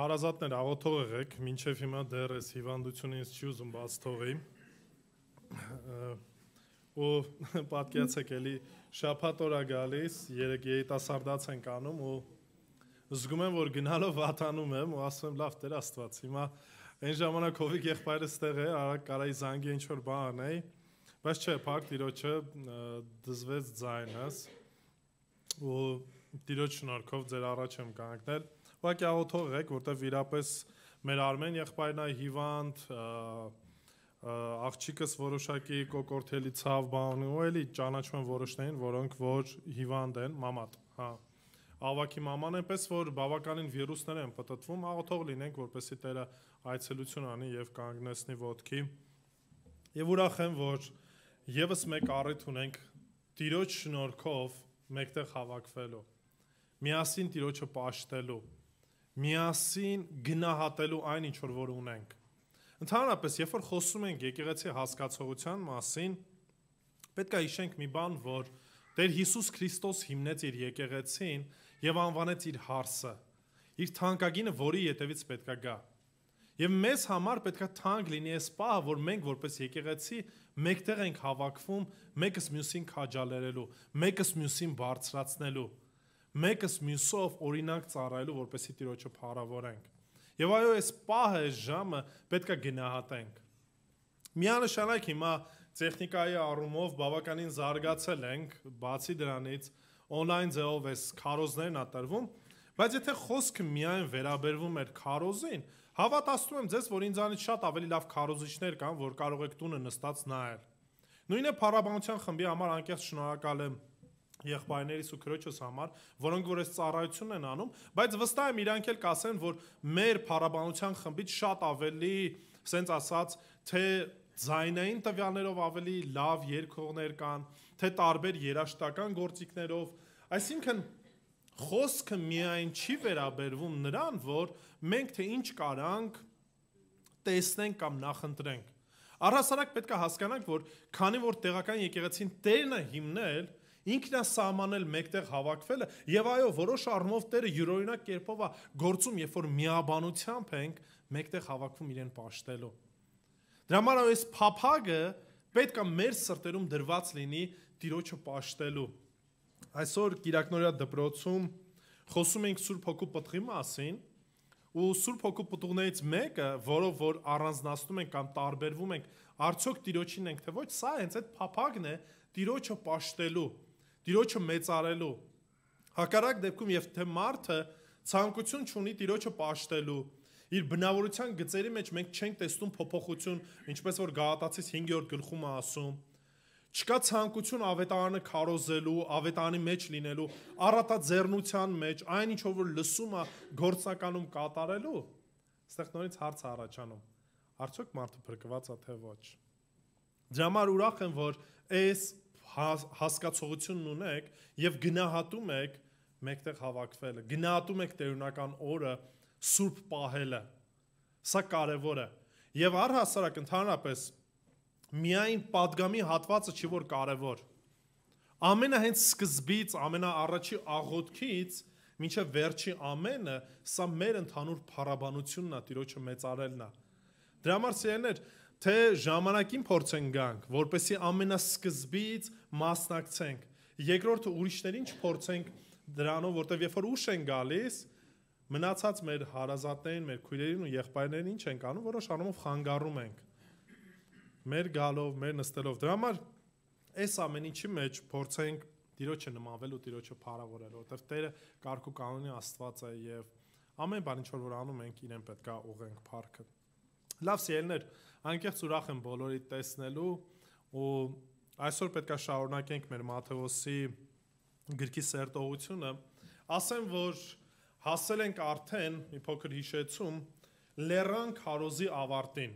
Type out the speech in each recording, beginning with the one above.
Հարազատներ աղոթող եղեք, մինչև հիմա դեռ այս հիվանդությունը ինձ չի ուզում բաց թողի ու պատկերացեք էլի շաբաթ օր է գալիս, երեք երիտասարդաց ենք անում ու զգում եմ, որ գնալով վատանում եմ ու ասում եմ լավ Տեր Աստված, հիմա այն ժամանակ Հովիկ եղբայրս տեղ է, արագ կարայի զանգի ինչ-որ բան անեի, բայց չէ, փակ Տիրոջը դզվեց ձայնս ու Տիրոջ շնորհքով ձեր առաջ եմ կանգնել Ուղղակի աղոթող եղեք, որտեվ իրապես մեր Արմեն եղբայրն է հիվանդ, աղջիկս որոշակի կոկորտելի ցավ բան ու էլի ճանաչում եմ որոշներին, որոնք որ հիվանդ են, մամատ, հա։ Ավակի մաման այնպես որ բավականին վիրուսներ են պտտվում, աղոթող լինենք, որպեսզի Տերը այցելություն անի եւ կանգնեցնի ոտքի։ Եվ ուրախ եմ, որ եւս մեկ առիթ ունենք Տիրոջ շնորհքով մեկտեղ հավաքվելու։ Միասին Տիրոջը պաշտելու Միասին գնահատելու այն ինչ որ ունենք։ Ընդհանրապես, երբ որ խոսում ենք եկեղեցի հասկացողության մասին, պետք է հիշենք մի բան, որ Տեր Հիսուս Քրիստոս հիմնեց իր եկեղեցին եւ անվանեց իր հարսը, իր թանկագինը, որի ետևից պետք է գա։ Եվ մեզ համար պետք է թանկ լինի այս պահը, որ մենք որպես եկեղեցի մեկտեղ ենք հավաքվում, մեկս մյուսին քաջալերելու, մեկս մյուսին բարձրացնելու, մեկս մյուսով օրինակ ծառայելու, որպեսզի Տիրոջը փառավորենք։ Եվ այո, այս պահը, այս ժամը պետք է գնահատենք։ Միանշանակ հիմա տեխնիկայի առումով բավականին զարգացել ենք, բացի դրանից on-line ձևով այս քարոզներն ա տրվում, բայց եթե խոսքը միայն վերաբերվում էր քարոզին, հավատացնում եմ ձեզ, որ ինձանից շատ ավելի լավ քարոզիչներ կան, որ կարող եք տունը նստած նայել։ Նույնը փառաբանության խմբի համար անկեղծ շնորհակալ եմ եղբայրներիս ու քրոջս համար, որոնք որ այս ծառայությունն են անում, բայց վստահ եմ իրանք էլ կասեն, որ մեր փառաբանության խմբից շատ ավելի, ասենց ասած, թե ձայնային տվյալներով ավելի լավ երգողներ կան, թե տարբեր երաժշտական գործիքներով, այսինքն խոսքը միայն չի վերաբերվում նրան, որ մենք թե ինչ կարանք տեսնենք կամ նախընտրենք։ Առհասարակ պետք է հասկանանք, որ քանի որ տեղական եկեղեցին Տերն է հիմնել, ինքն է սահմանել մեկտեղ հավաքվելը, եւ այո, որոշ առումով Տերը յուրօրինակ կերպով է գործում, երբ որ միաբանությամբ ենք մեկտեղ հավաքվում իրեն պաշտելու։ Դրա համար այս փափագը պետք է մեր սրտերում դրված լինի Տիրոջը պաշտելու։ Այսօր Կիրակնորիա դպրոցում խոսում ենք Սուրբ Հոգու պտղի մասին, ու Սուրբ Հոգու պտուղներից մեկը, որով որ առանձնացնում ենք կամ տարբերվում ենք, արդյոք Տիրոջին ենք թե ոչ, սա հենց այդ փափագն է Տիրոջը պաշտելու, Տիրոջը մեծարելու։ Հակառակ դեպքում եւ թե մարդը ցանկություն չունի Տիրոջը պաշտելու, իր բնավորության գծերի մեջ մենք չենք տեսնում փոփոխություն, ինչպես որ Գաղատացիս 5-րդ գլխում է ասում, չկա ցանկություն ավետարանը քարոզելու, ավետարանի մեջ լինելու, առատաձեռնության մեջ, այն ինչ որ լսում է գործնականում կատարելու, այստեղ նորից հարց է առաջանում. արդյոք մարդը փրկված է թե ոչ։ Դրա համար ուրախ եմ, որ այս հասկացողությունն ունեք եւ գնահատում եք մեկտեղ հավաքվելը, գնահատում եք տերունական օրը սուրբ պահելը։ Սա կարևոր է։ Եվ առհասարակ ընդհանրապես միայն падգամի հատվածը չի որ կարևոր։ Ամենահենց սկզբից, ամենաառաջի աղոթքից մինչև վերջի ամենը, սա մեր ընդհանուր փառաբանությունն է, Տիրոջը մեծարելն է։ Դրա համար սիրելիներ, թե ժամանակին փորձենք գանք, որպեսզի ամենասկզբից մասնակցենք։ Երկրորդը ուրիշներին չփորձենք դրանով, որտեղ երբ որ ուշ են գալիս, մնացած մեր հարազատներին, մեր քույրերին ու եղբայրներին ինչ ենք անում, որոշ առումով խանգարում ենք։ Մեր գալով, մեր նստելով։ Դրա համար այս ամեն ինչի մեջ փորձենք Տիրոջը նմանվել ու Տիրոջը փառավորել, որտեղ Տերը կարգ ու կանոնի Աստված է եւ ամեն բան ինչ որ անում ենք, իրեն պետք է ուղենք փառքը։ Լավ սիրելիներ, անկեղծ ուրախ եմ բոլորի տեսնելու ու այսօր պետք է շարունակենք մեր Մատթեոսի գրքի սերտողությունը։ Ասեմ, որ հասել ենք արդեն մի փոքր հիշեցում լեռան քարոզի ավարտին։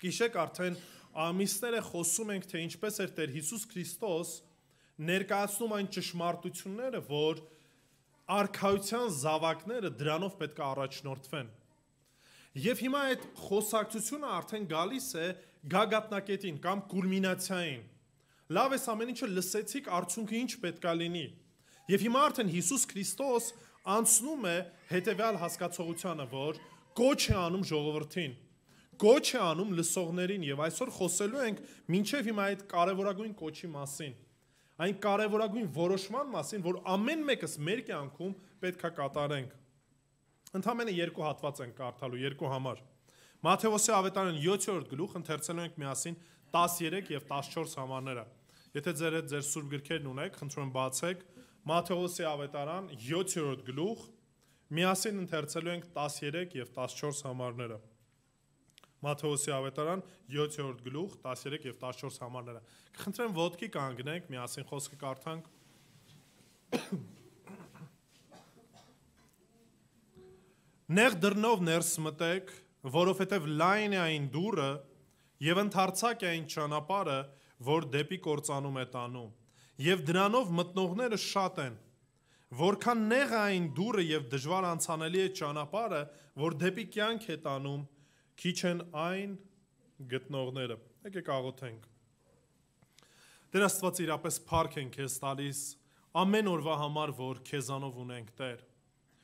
Գիշեք արդեն ամիսներ է խոսում ենք, թե ինչպես էր Տեր Հիսուս Քրիստոս ներկայացնում այն ճշմարտությունները, որ արքայության զավակները դրանով պետք է առաջնորդվեն։ Եվ հիմա այդ խոսակցությունը արդեն գալիս է գագաթնակետին կամ կուլմինացիային։ Լավ էս ամեն ինչը լսեցիք, արդյունքը ինչ պետքա լինի։ Եվ հիմա արդեն Հիսուս Քրիստոս անցնում է հետևյալ հասկացողությանը, որ կոչ է անում ժողովրդին, կոչ է անում լսողներին, եւ այսօր խոսելու ենք մինչեւ հիմա այդ կարևորագույն կոչի մասին, այն կարևորագույն որոշման մասին, որ ամեն մեկս մեր կյանքում պետքա կատարենք։ Ընդամենը երկու հատված ենք կարդալու, երկու համար։ Մատթեոսի ավետարան 7-րդ գլուխ, ընթերցելու ենք միասին 13 եւ 14 համարները։ Եթե ձեր հետ ձեր սուրբ գրքերն ունեք, խնդրում բացեք Մատթեոսի ավետարան 7-րդ գլուխ, միասին ընթերցելու ենք 13 եւ 14 համարները։ Մատթեոսի ավետարան 7-րդ գլուխ, 13 եւ 14 համարները։ Կխնդրեմ ոտքի կանգնենք, միասին խոսքը կարդանք։ Նեղ դռնով ներս մտեք, որովհետև լայն է այն դուռը եւ ընդարձակ է այն ճանապարհը, որ դեպի կործանում է տանում, եւ դրանով մտնողները շատ են։ Որքան նեղ է այն դուռը եւ դժվար անցանելի է ճանապարհը, որ դեպի կյանք է տանում, քիչ են այն գտնողները։ Եկեք աղոթենք։ Տեր Աստված, իրապես փառք ենք քեզ տալիս ամեն օրվա համար, որ քեզանով ունենք, Տեր։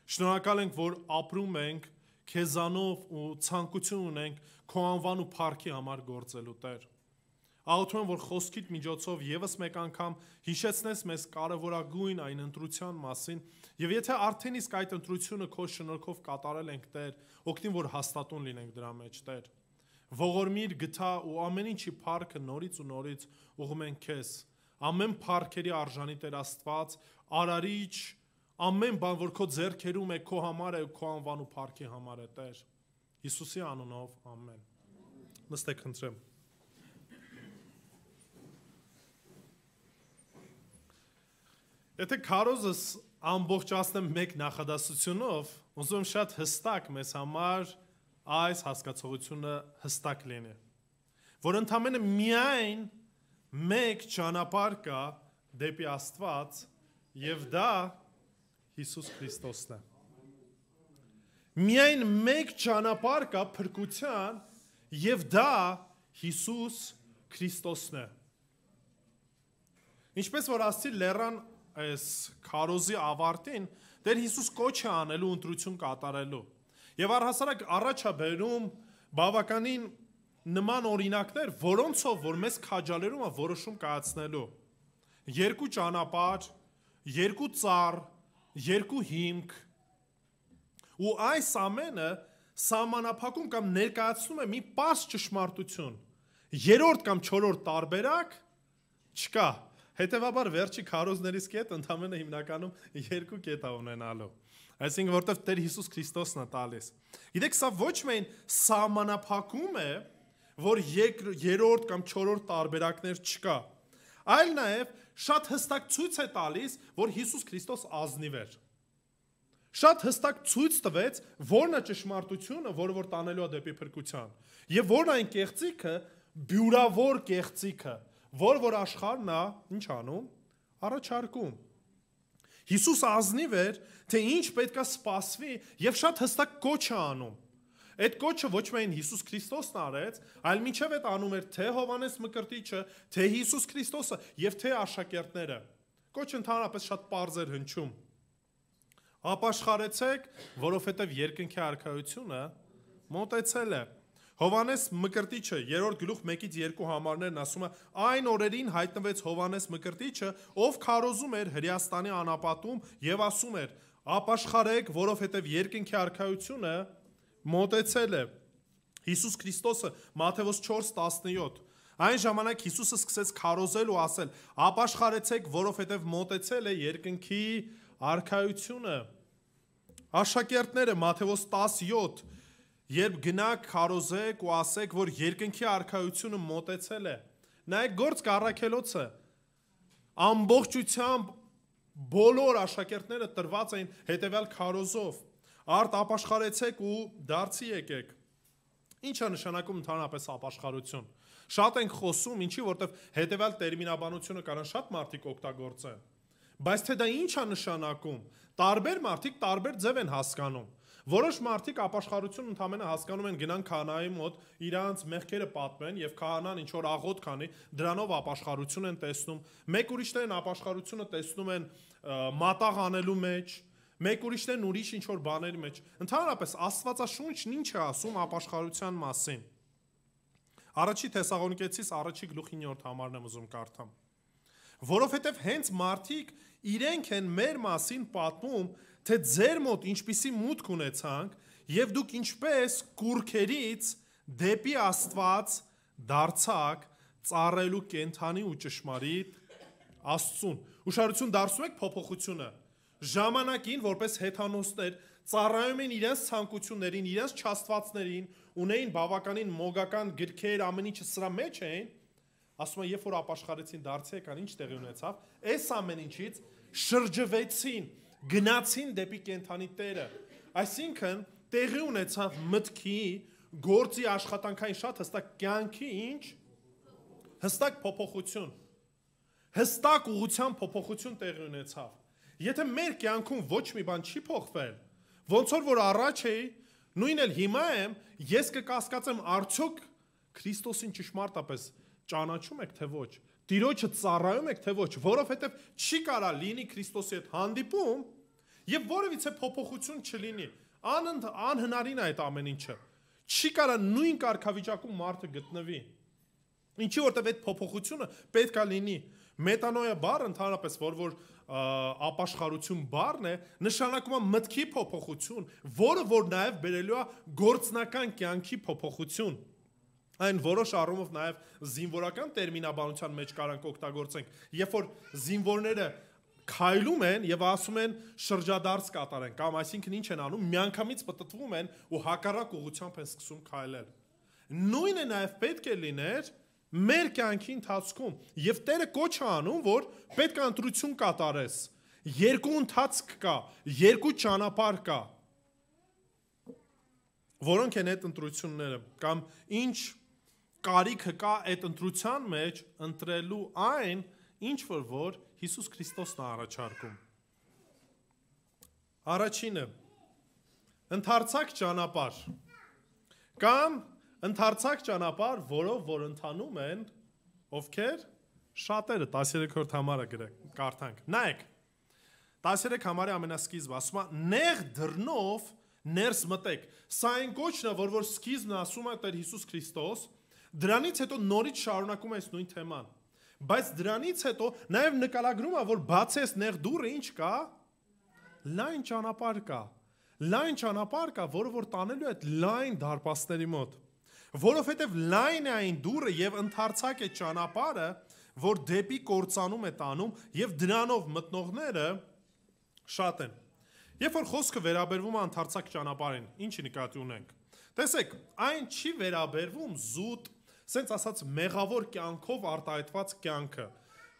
Շնորհակալ ենք, որ ապրում ենք քեզանով ու ցանկություն ունենք քո անվան ու փառքի համար գործելու, Տեր։ Աղոթում եմ, որ խոսքիդ միջոցով եւս մեկ անգամ հիշեցնես մեզ կարևորագույն այն ընտրության մասին, եւ եթե արդեն իսկ այդ ընտրությունը քո շնորհքով կատարել ենք, Տեր, օգնի, որ հաստատուն լինենք դրա մեջ, Տեր։ Ողորմիր, գթա ու ամեն ինչի փառքը նորից ու նորից ուղղում ենք քեզ։ Ամեն փառքերի արժանի Տեր Աստված, արարիչ, ամեն բան, որ քո ձեռքերում է, քո համար է, քո անվան ու փառքի համար է, Տեր։ Հիսուսի անունով, ամեն։ Նստեք, խնդրեմ։ Եթե քարոզս ամբողջացնեմ մեկ նախադասությունով, ուզում եմ շատ հստակ մեզ համար այս հասկացողությունը հստակ լինի, որ ընդամենը միայն մեկ ճանապարհ կա դեպի Աստված, եւ դա Հիսուս Քրիստոսն է։ Միայն մեկ ճանապարհ կա փրկության, եւ դա Հիսուս Քրիստոսն է։ Ինչպես որ ասացի լեռան այս քարոզի ավարտին, Տեր Հիսուս կոչ է անելու ընտրություն կատարելու։ Եվ առհասարակ առաջ է բերում բավականին նման օրինակներ, որոնցով որ մեզ քաջալերում է որոշում կայացնելու։ Երկու ճանապարհ, երկու ծառ, երկու հիմք, ու այս ամենը սահմանափակում կամ ներկայացնում է մի պարզ ճշմարտություն։ Երրորդ կամ չորրորդ տարբերակ չկա։ Հետևաբար վերջի քարոզներից կետ ընդամենը հիմնականում երկու կետ է ունենալու։ Այսինքն որտեվ Տեր Հիսուս Քրիստոսն է տալիս։ Գիտեք, սա ոչ միայն սահմանափակում է, որ երրորդ կամ չորրորդ տարբերակներ չկա, այլ նաև շատ հստակ ցույց է տալիս, որ Հիսուս Քրիստոս ազնիվ էր։ Շատ հստակ ցույց տվեց, որն է ճշմարտությունը, որը որ տանելու է դեպի փրկության, եւ որն այն կեղծիքը, բյուրավոր կեղծիքը, որ աշխարհն է ինչ անում, առաջարկում։ Հիսուս ազնիվ էր, թե ինչ պետքա սպասվի եւ շատ հստակ կոչ է անում։ Այդ կոչը ոչ միայն Հիսուս Քրիստոսն արեց, այլ մինչև այդ անում էր թե Հովհաննես Մկրտիչը, թե Հիսուս Քրիստոսը եւ թե աշակերտները։ Կոչը ընդհանրապես շատ պարզ էր հնչում։ Ապաշխարեցեք, որովհետեւ երկնքի արքայությունը մոտեցել է։ Հովհաննես Մկրտիչը 3-րդ գլուխ 1-2 համարներն ասում է. այն օրերին հայտնվեց Հովհաննես Մկրտիչը, ով քարոզում էր Հրեաստանի անապատում եւ ասում էր. ապաշխարեք, որովհետեւ երկնքի արքայությունը մոտեցել է։ Հիսուս Քրիստոսը Մատթեոս 4:17 Այն ժամանակ Հիսուսը սկսեց քարոզել ու ասել. ապաշխարեցեք, որովհետեւ մոտեցել է երկնքի արքայությունը։ Աշակերտները Մատթեոս 10:7 Երբ գնաք քարոզեք ու ասեք, որ երկնքի արքայությունը մոտեցել է։ Նայեք գործք առաքելոցը։ Ամբողջությամբ բոլոր աշակերտները տրված էին հետևյալ քարոզով. Արդ ապաշխարեցեք ու դարձի եկեք։ Ինչ է նշանակում ընդհանրապես ապաշխարություն։ Շատ ենք խոսում, ինչի, որտեվ հետևյալ տերմինաբանությունը կարան շատ մարդիկ օգտագործեն։ Բայց թե դա ինչ է նշանակում, տարբեր մարդիկ տարբեր ձև են հասկանում։ Որոշ մարդիկ ապաշխարություն ընդամենը հասկանում են գնան քահանայի մոտ, իրանց մեղքերը պատմեն եւ քահանան ինչ որ աղոտ քանի, դրանով ապաշխարություն են տեսնում։ Մեկ ուրիշներն ապաշխարությունը տեսնում են մատաղ անելու մեջ, մեկ ուրիշներն ուրիշ ինչ որ բաների մեջ։ Ընդհանրապես Աստվածաշունչն ինչ է ասում ապաշխարության մասին։ Առաջի Թեսաղոնիկեցիս 1:9 համարն եմ ուզում կարդամ։ Որովհետև հենց մարդիկ իրենք են մեր մասին պատմում, թե ձեր մոտ ինչպիսի մուտք ունեցանք եւ դուք ինչպես կուրքերից դեպի Աստված դարձաք ծառայելու կենթանի ու ճշմարիտ Աստծուն։ Ուշադրություն դարձնում եք փոփոխությունը։ Ժամանակին որպես հեթանոսներ ծառայում են իրենց ցանկություններին, իրենց չաստվածներին, ունեին բավականին մոգական գրքեր, ամեն ինչը սրա մեջ էին, ասում են, երբ որ ապաշխարեցին դարձի եկան, ինչ տեղի ունեցավ, այս ամեն ինչից շրջվեցին, գնացին դեպի կենթանի Տերը։ Այսինքն տեղի ունեցավ մտքի, գործի, աշխատանքային շատ հստակ կյանքի ինչ, հստակ փոփոխություն, հստակ ուղղության փոփոխություն տեղի ունեցավ։ Եթե մեր կյանքում ոչ մի բան չի փոխվել, ոնց որ առաջ էի, նույն էլ հիմա եմ, ես կկասկածեմ արդյոք Քրիստոսին ճշմարտապես ճանաչում եք թե ոչ, Տիրոջը ծառայում եք թե ոչ, որովհետև չի կարա լինի Քրիստոսի հետ հանդիպում եւ որևիցե փոփոխություն չլինի, անհնարին է այդ ամեն ինչը, չի կարա նույն կարգավիճակում մարդը գտնվի, ինչի որտեվ այդ փոփոխությունը պետք է լինի, մետանոյա բառը ընդհանրապես որ ապաշխարություն բառն է, նշանակում է մտքի փոփոխություն, որը որ նաև բերելու է գործնական կյանքի փոփոխություն։ Այն որոշ առումով նաև զինվորական տերմինաբանության մեջ կարանք օգտագործենք, երբ որ զինվորները քայլում են եւ ասում են շրջադարձ կատարեն, կամ այսինքն ինչ են անում, միանգամից պտտվում են ու հակառակ ուղղությամբ են սկսում քայլել։ Նույնը նաև պետք է լիներ մեր կյանքի ընթացքում եւ Տերը կոչ է անում, որ պետք է ընտրություն կատարես, երկու ընթացք կա, երկու ճանապարհ կա, որոնք են այդ ընտրությունները, կամ ինչ կարիքը կա այդ ընտրության մեջ ընտրելու այն, ինչ որ Հիսուս Քրիստոսն է առաջարկում։ Առաջինը ընդարձակ ճանապարհ կամ ընդարձակ ճանապարհ, որով որ ընթանում են ովքեր շատերը 13-րդ համարը կարդանք։ Նայեք 13 համարի ամենասկիզբը ասում է նեղ դռնով ներս մտեք։ Սա այն կոչն է, որ սկիզբն ասում է Տեր Հիսուս Քրիստոս, դրանից հետո նորից շարունակում է այս նույն թեման։ Բայց դրանից հետո նաև նկարագրում է, որ բացի այս նեղ դուռը ինչ կա, լայն ճանապարհ կա։ Լայն ճանապարհ կա, որը որ տանելու է այդ լայն դարպասների մոտ։ Որովհետև լայն է այն դուռը եւ ընդարձակ է ճանապարհը, որ դեպի կործանում է տանում եւ դրանով մտնողները շատ են։ Երբ որ խոսքը վերաբերվում է ընդարձակ ճանապարհին, ինչի նկատի ունենք։ Տեսեք, այն չի վերաբերվում զուտ, սենց ասած մեղավոր կյանքով արտահայտված կյանքը։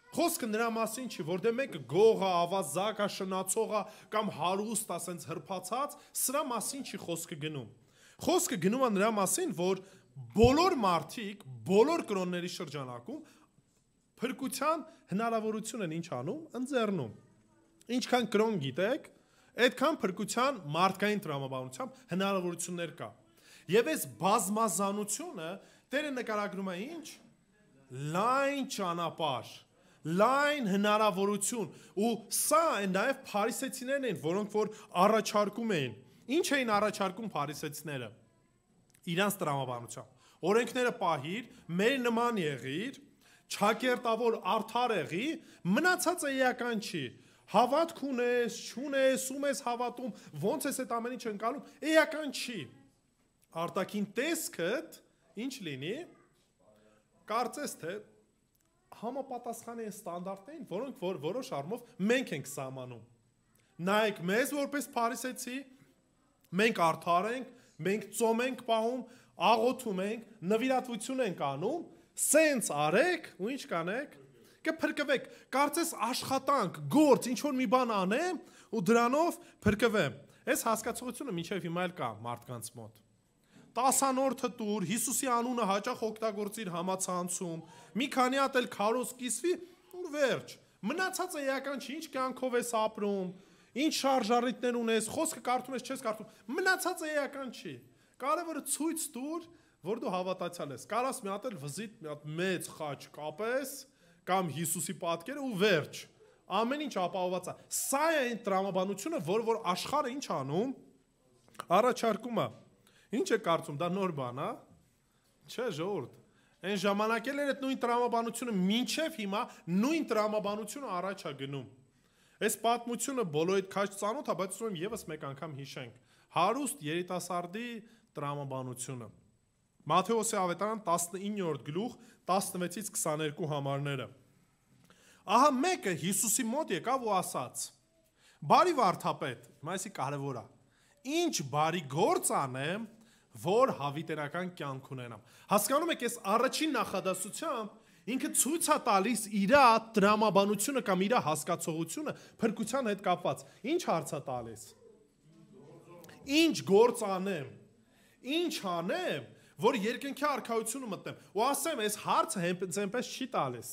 Խոսքը նրա մասին չի, որ դե մեկը գողա, ավազակ, շնացողա կամ հարուստ, ասենց հրփացած, սրա մասին չի խոսքը գնում։ Խոսքը գնում է նրա մասին, որ բոլոր մարդիկ, բոլոր կրոնների շրջանակում փրկության հնարավորություն են ինչ անում, ընձեռնում։ Ինչքան կրոն գիտեք, այդքան փրկության մարդկային տրամաբանությամբ հնարավորություններ կա։ Եվ այս բազմազանությունը Տերը նկարագրում է ինչ? Լայն ճանապարհ, լայն հնարավորություն, ու սա նաև փարիսեցիներն են, որոնք որ առաջարկում էին։ Ինչ էին առաջարկում փարիսեցիները։ Իրանց տրամաբանությամբ։ Օրենքները պահիր, մեր նման եղիր, չակերտավոր արդար եղի, մնացածը էական չի։ Հավատք ունես, չունես, ում ես հավատում, ոնց ես այդ ամեն ինչը ընկալում, էական չի։ Արտաքին տեսքդ ինչ լինի, կարծես թե համապատասխան են ստանդարտներին, որոնք որ որոշ առումով մենք ենք սահմանում։ Նայեք մեզ որպես փարիսեցի, մենք արդար ենք, մենք ծոմ ենք պահում, աղոթում ենք, նվիրատվություն ենք անում, սենց արեք ու ինչ կանեք, կփրկվեք, կարծես աշխատանք, գործ, ինչ որ մի բան անեմ ու դրանով փրկվեմ։ Այս հասկացողությունը մինչև հիմա էլ կա մարդկանց մոտ։ 10-րդը տուր, Հիսուսի անունը հաճախ օգտագործիր համացանցում, մի քանի հատ էլ քարոզ կիսվի ու վերջ։ Մնացածը էական չի, ինչ կյանքով ես ապրում, Ինչ շարժառիթներ ունես, խոսքը կարդում ես, չես կարդում, մնացածը էական չի։ Կարևորը ցույց տուր, որ դու հավատացյալ ես։ Կարաս մի հատ էլ վզիտ, մի հատ մեծ խաչ կապես, կամ Հիսուսի պատկերը ու վերջ։ Ամեն ինչ ապահովված է։ Սա է այն տրամաբանությունը, որ աշխարհը ինչ անում, առաջարկում է։ Ինչ է կարծում, դա նոր բան է։ Չէ, ժողովուրդ։ Այն ժամանակել էր այդ նույն տրամաբանությունը մինչև հիմա նույն տրամաբանությունը առաջ է գնում։ Այս պատմությունը բոլորիդ քաջ ծանոթ է, բայց ուզում եմ եւս մեկ անգամ հիշենք։ Հարուստ երիտասարդի տրամաբանությունը։ Մատթեոսի ավետարան 19-րդ գլուխ 16-ից 22 համարները։ Ահա մեկը Հիսուսի մոտ եկավ ու ասաց. Բարի վարդապետ, այսի կարևոր է։ Ինչ բարի գործ անեմ, որ հավիտենական կյանք ունենամ։ Հասկանում եք, այս առաջին նախադասությամբ ինքը ցույց է տալիս իր տրամաբանությունը կամ իր հասկացողությունը փրկության հետ կապված։ Ինչ հարց է տալիս։ Ինչ գործ անեմ։ Ինչ անեմ, որ երկնքի արքայությունը մտնեմ։ Ու ասեմ, այս հարցը հենց այնպես չի տալիս։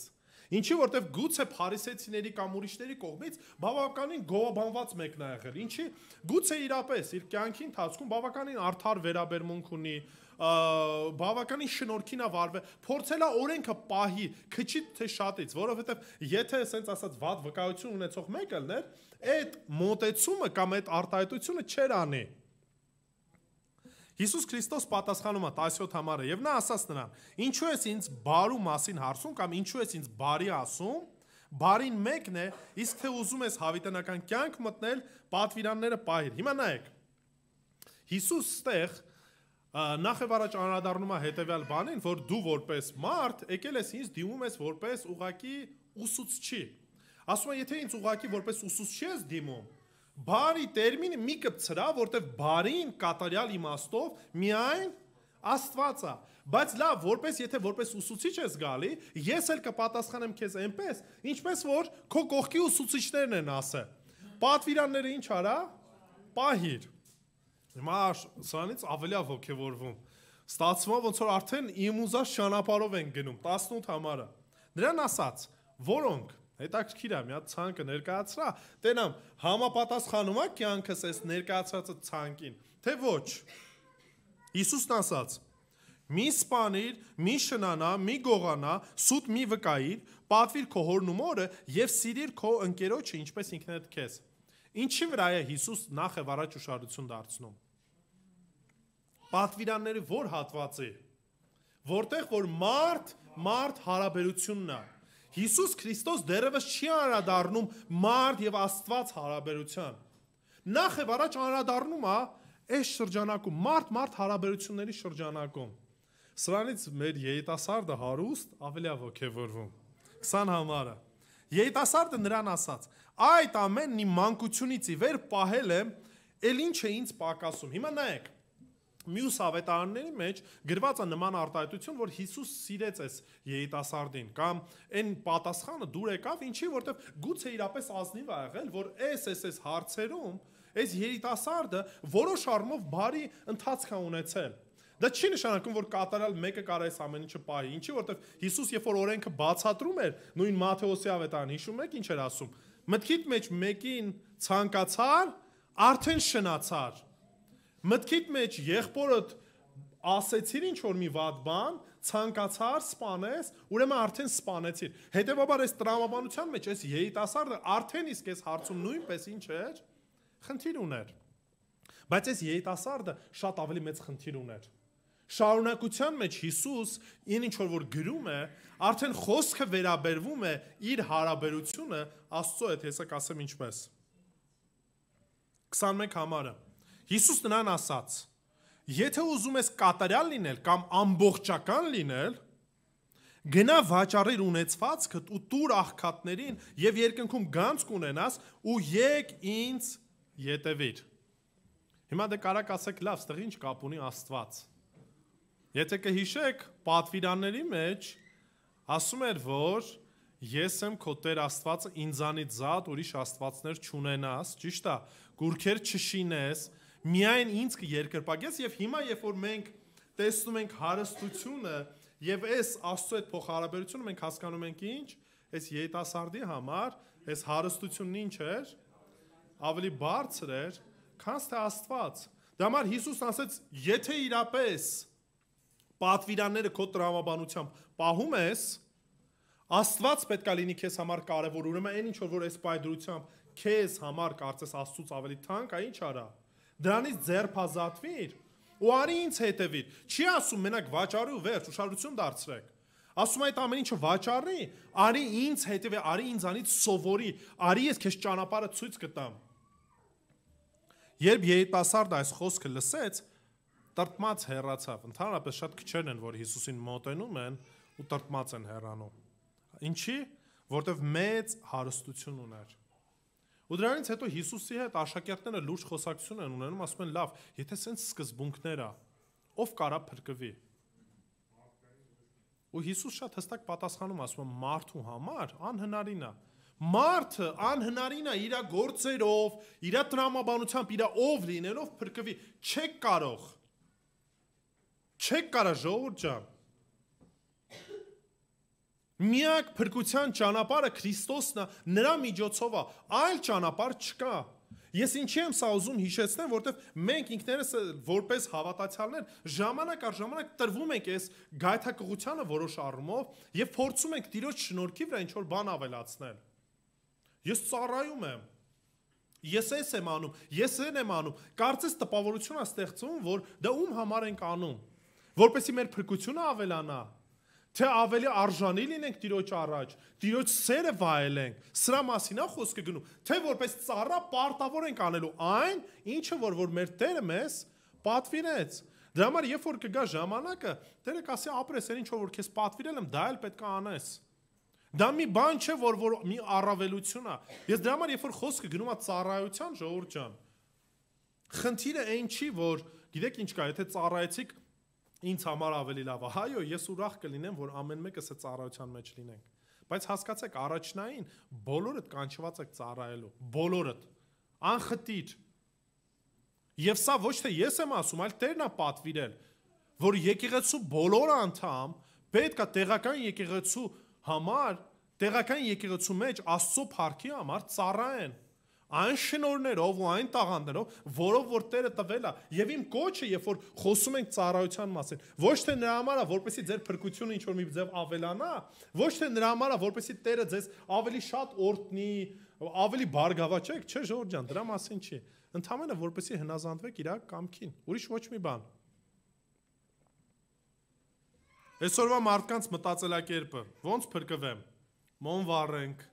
Ինչի որտեվ գուցե փարիսեցիների կամ ուրիշների կողմից բավականին գովաբանված մեկն է եղել։ Ինչի գուցե իրապես իր կյանքի ընթացքում բավականին արդար վերաբերմունք ունի, բավականին շնորհքին է վարվել, փորձել է օրենքը պահի, քչի թե շատից, որովհետև եթե ասենց ասած վատ վկայություն ունեցող մեկը լներ, այդ մոտեցումը կամ այդ արտահայտությունը չեր անի։ Հիսուս Քրիստոս պատասխանում է 17 համարը եւ նա ասաց նրան. Ինչու ես ինձ բարու մասին հարցում կամ ինչու ես ինձ բարի ասում, բարին մեկն է, իսկ թե ուզում ես հավիտենական կյանք մտնել, պատվիրանները պահիր։ Հիմա նայեք։ Հիսուս ստեղ նախ եւ առաջ անդրադառնում է հետեւյալ բանին, որ դու որպես մարդ եկել ես ինձ դիմում ես որպես ուղակի ուսուցչի։ Ասում է, եթե ինձ ուղակի որպես ուսուցչի ես դիմում, բարի տերմինը մի կպցրա, որտեվ բարին կատարյալ իմաստով միայն Աստված է։ Բայց լավ, եթե որպես ուսուցիչ ես գալի, ես էլ կպատասխանեմ քեզ այնպես, ինչպես որ քո կողքի ուսուցիչներն են ասել։ Պատվիրանները ինչ արա։ Պահիր։ Հիմա սրանից ավելի է ոգևորվում։ Ստացվում է, ոնց որ արդեն իմ ուզած ճանապարհով են գնում 18 համարը։ Նրան ասաց, որոնք հետաքրքիր է, մի հատ ցանկը ներկայացրա, տենամ համապատասխանում է կյանքս այս ներկայացրած ցանկին, թե ոչ։ Հիսուսն ասաց. Մի սպանիր, մի շնանա, մի գողանա, սուտ մի վկայիր, պատվիր քո հորն ու մորը եւ սիրիր քո ընկերոջը, ինչպես ինքնդ քեզ։ Ինչի վրա է Հիսուս նախ եւ առաջ ուշադրություն դարձնում։ Պատվիրանների որ հատվածի, որտեղ որ մարդ հարաբերությունն է։ Հիսուս Քրիստոս դեռևս չի անդրադառնում մարդ եւ Աստված հարաբերության։ Նախ եւ առաջ անդրադառնում է այս շրջանակում մարդ հարաբերությունների շրջանակում։ Սրանից մեր երիտասարդը հարուստ ավելի է ոգևորվում։ 20 համարը։ Երիտասարդը նրան ասաց. Այդ ամենն իմ մանկությունից ի վեր պահել եմ, ել ինչ է ինձ պակասում։ Հիմա նայեք։ Մյուս ավետարանների մեջ գրված է նման արտահայտություն, որ Հիսուս սիրեց այս երիտասարդին կամ այն պատասխանը դուր եկավ, ինչի որտեվ գուցե իրապես ազնիվ ա եղել, որ այս հարցերում այս երիտասարդը որոշ առումով բարի ընթացք է ունեցել։ Դա չի նշանակում, որ կատարյալ մեկը կարող է այս ամեն ինչը պահի, ինչի որտեվ Հիսուս երբ որ օրենքը բացատրում էր, նույն Մատթեոսի ավետարան հիշում եք ինչ էր ասում։ Մտքիդ մեջ մեկին ցանկացար, արդեն շնացար։ Մտքիդ մեջ եղբորդ ասեցիր ինչ որ մի վատ բան, ցանկացար, սպանես, ուրեմն արդեն սպանեցիր։ Հետևաբար այս տրամաբանության մեջ այս երիտասարդը արդեն իսկ այս հարցում նույնպես ինչ էր, խնդիր ուներ։ Բայց այս երիտասարդը շատ ավելի մեծ խնդիր ուներ։ Շարունակության մեջ Հիսուս ինչ որ գրում է, արդեն խոսքը վերաբերվում է իր հարաբերությունը Աստծո հետ, ես կասեմ ինչպես։ 21 համարը։ Հիսուս նրան ասաց. Եթե ուզում ես կատարյալ լինել կամ ամբողջական լինել, գնա վաճառիր ունեցվածքդ ու տուր աղքատներին եւ երկնքում գանձ կունենաս ու եկ ինձ ետևիր։ Հիմա դե կարակ ասեք, լավ, ստեղ ինչ կապ ունի Աստված։ Եթե կհիշեք, պատվիրանների մեջ ասում էր, որ ես եմ քո Տեր Աստվածը, ինձանից զատ ուրիշ աստվածներ չունենաս, ճիշտ է, կուրքեր չշինես, միայն ինձ կերկրպագես եւ հիմա երբ որ մենք տեսնում ենք հարստությունը եւ այս Աստծո հետ փոխհարաբերությունը մենք հասկանում ենք ինչ, այս երիտասարդի համար այս հարստությունն ինչ էր, ավելի բարձր էր, քան թե Աստված։ Դա համար Հիսուսն ասաց, եթե իրապես պատվիրանները քո տրամաբանությամբ պահում ես, Աստված պետք է լինի քեզ համար կարևոր, ուրեմն այն ինչ որ այս պայդրությամբ քեզ համար կարծես Աստծուց ավելի թանկ, ինչ արա։ Դրանից ձերբազատվիր ու արի ինձ հետևիր։ Չի ասում մենակ վաճառի ու վերջ, ուշադրություն դարձրեք։ Ասում այդ ամեն ինչը վաճառի, արի ինձ հետևի, արի ինձանից սովորի, արի ես քեզ ճանապարհը ցույց կտամ։ Երբ երիտասարդը այս խոսքը լսեց, տրտմած հեռացավ։ Ընդհանրապես շատ քչերն են, որ Հիսուսին մոտենում են ու տրտմած են հեռանում։ Ինչի՞, որտեվ մեծ հարստություն ուներ։ Ու դրանից հետո Հիսուսի հետ աշակերտները լուրջ խոսակցություն են ունենում, ասում են, լավ, եթե սենց սկզբունքներ է, ով կարա փրկվի։ Ու Հիսուս շատ հստակ պատասխանում, ասում է, մարդու համար անհնարին է։ Մարդը անհնարին է իր գործերով, իր տրամաբանությամբ, իր ով լինելով փրկվի։ Չեք կարող։ Չեք կարող, ժողովուրդ ջան։ Միակ փրկության ճանապարհը Քրիստոսն է, նրա միջոցով է, այլ ճանապարհ չկա։ Ես ինչի եմ սա ուզում հիշեցնել, որտեվ մենք ինքներս որպես հավատացյալներ ժամանակ առ ժամանակ տրվում ենք այս գայթակղությանը որոշ առումով եւ փորձում ենք Տիրոջ շնորհքի վրա ինչ-որ բան ավելացնել։ Ես ծառայում եմ։ Ես էս եմ անում, ես այն եմ անում։ Կարծես տպավորություն է ստեղծվում, որ դա ում համար ենք անում, որպեսզի մեր փրկությունը ավելանա։ Թե ավելի արժանի լինենք Տիրոջ առաջ, Տիրոջ սերը վայելենք, սրա մասին է խոսքը գնում, թե որպես ծառա պարտավոր ենք անելու այն, ինչը որ մեր Տերը մեզ պատվիրեց։ Դրա համար երբ որ կգա ժամանակը, Տերը կասի ապրես, այն ինչ որ քեզ պատվիրել եմ, դա էլ պետք է անես։ Դա մի բան չէ, որ մի առավելություն է։ Ես դրա համար երբ որ խոսքը գնում է ծառայության, ժողովուրդ ջան, խնդիրը այն չի, որ գիտեք ինչ կա, եթե ծառայեցիք ինձ համար ավելի լավ է։ Հայո, ես ուրախ կլինեմ, որ ամեն մեկս է ծառայության մեջ լինենք։ Բայց հասկացեք, առաջնային բոլորդ կանչված եք ծառայելու, բոլորդ, անխտիր։ Եվ սա ոչ թե ես եմ ասում, այլ Տերն է պատվիրել, որ եկեղեցու բոլոր անդամ պետք է տեղական եկեղեցու համար, տեղական եկեղեցու մեջ Աստծո փառքի համար ծառայեն։ Այն շնորհներով ու այն տաղանդներով, որով որ Տերը տվել է, եւ իմ կոչը, երբ որ խոսում ենք ծառայության մասին, ոչ թե նրա համար է, որպեսզի ձեր փրկությունը ինչ որ մի ձև ավելանա, ոչ թե նրա համար է, որպեսզի Տերը ձեզ ավելի շատ օրհնի, ավելի բարգավաճեք, չէ, ժողովուրդ ջան, դրա մասին չի։ Ընդհանրապես որպեսզի հնազանդվեք իր կամքին, ուրիշ ոչ մի բան։ Այսօրվա մարդկանց մտածելակերպը, ո՞նց փրկվեմ։ Մոն վառենք,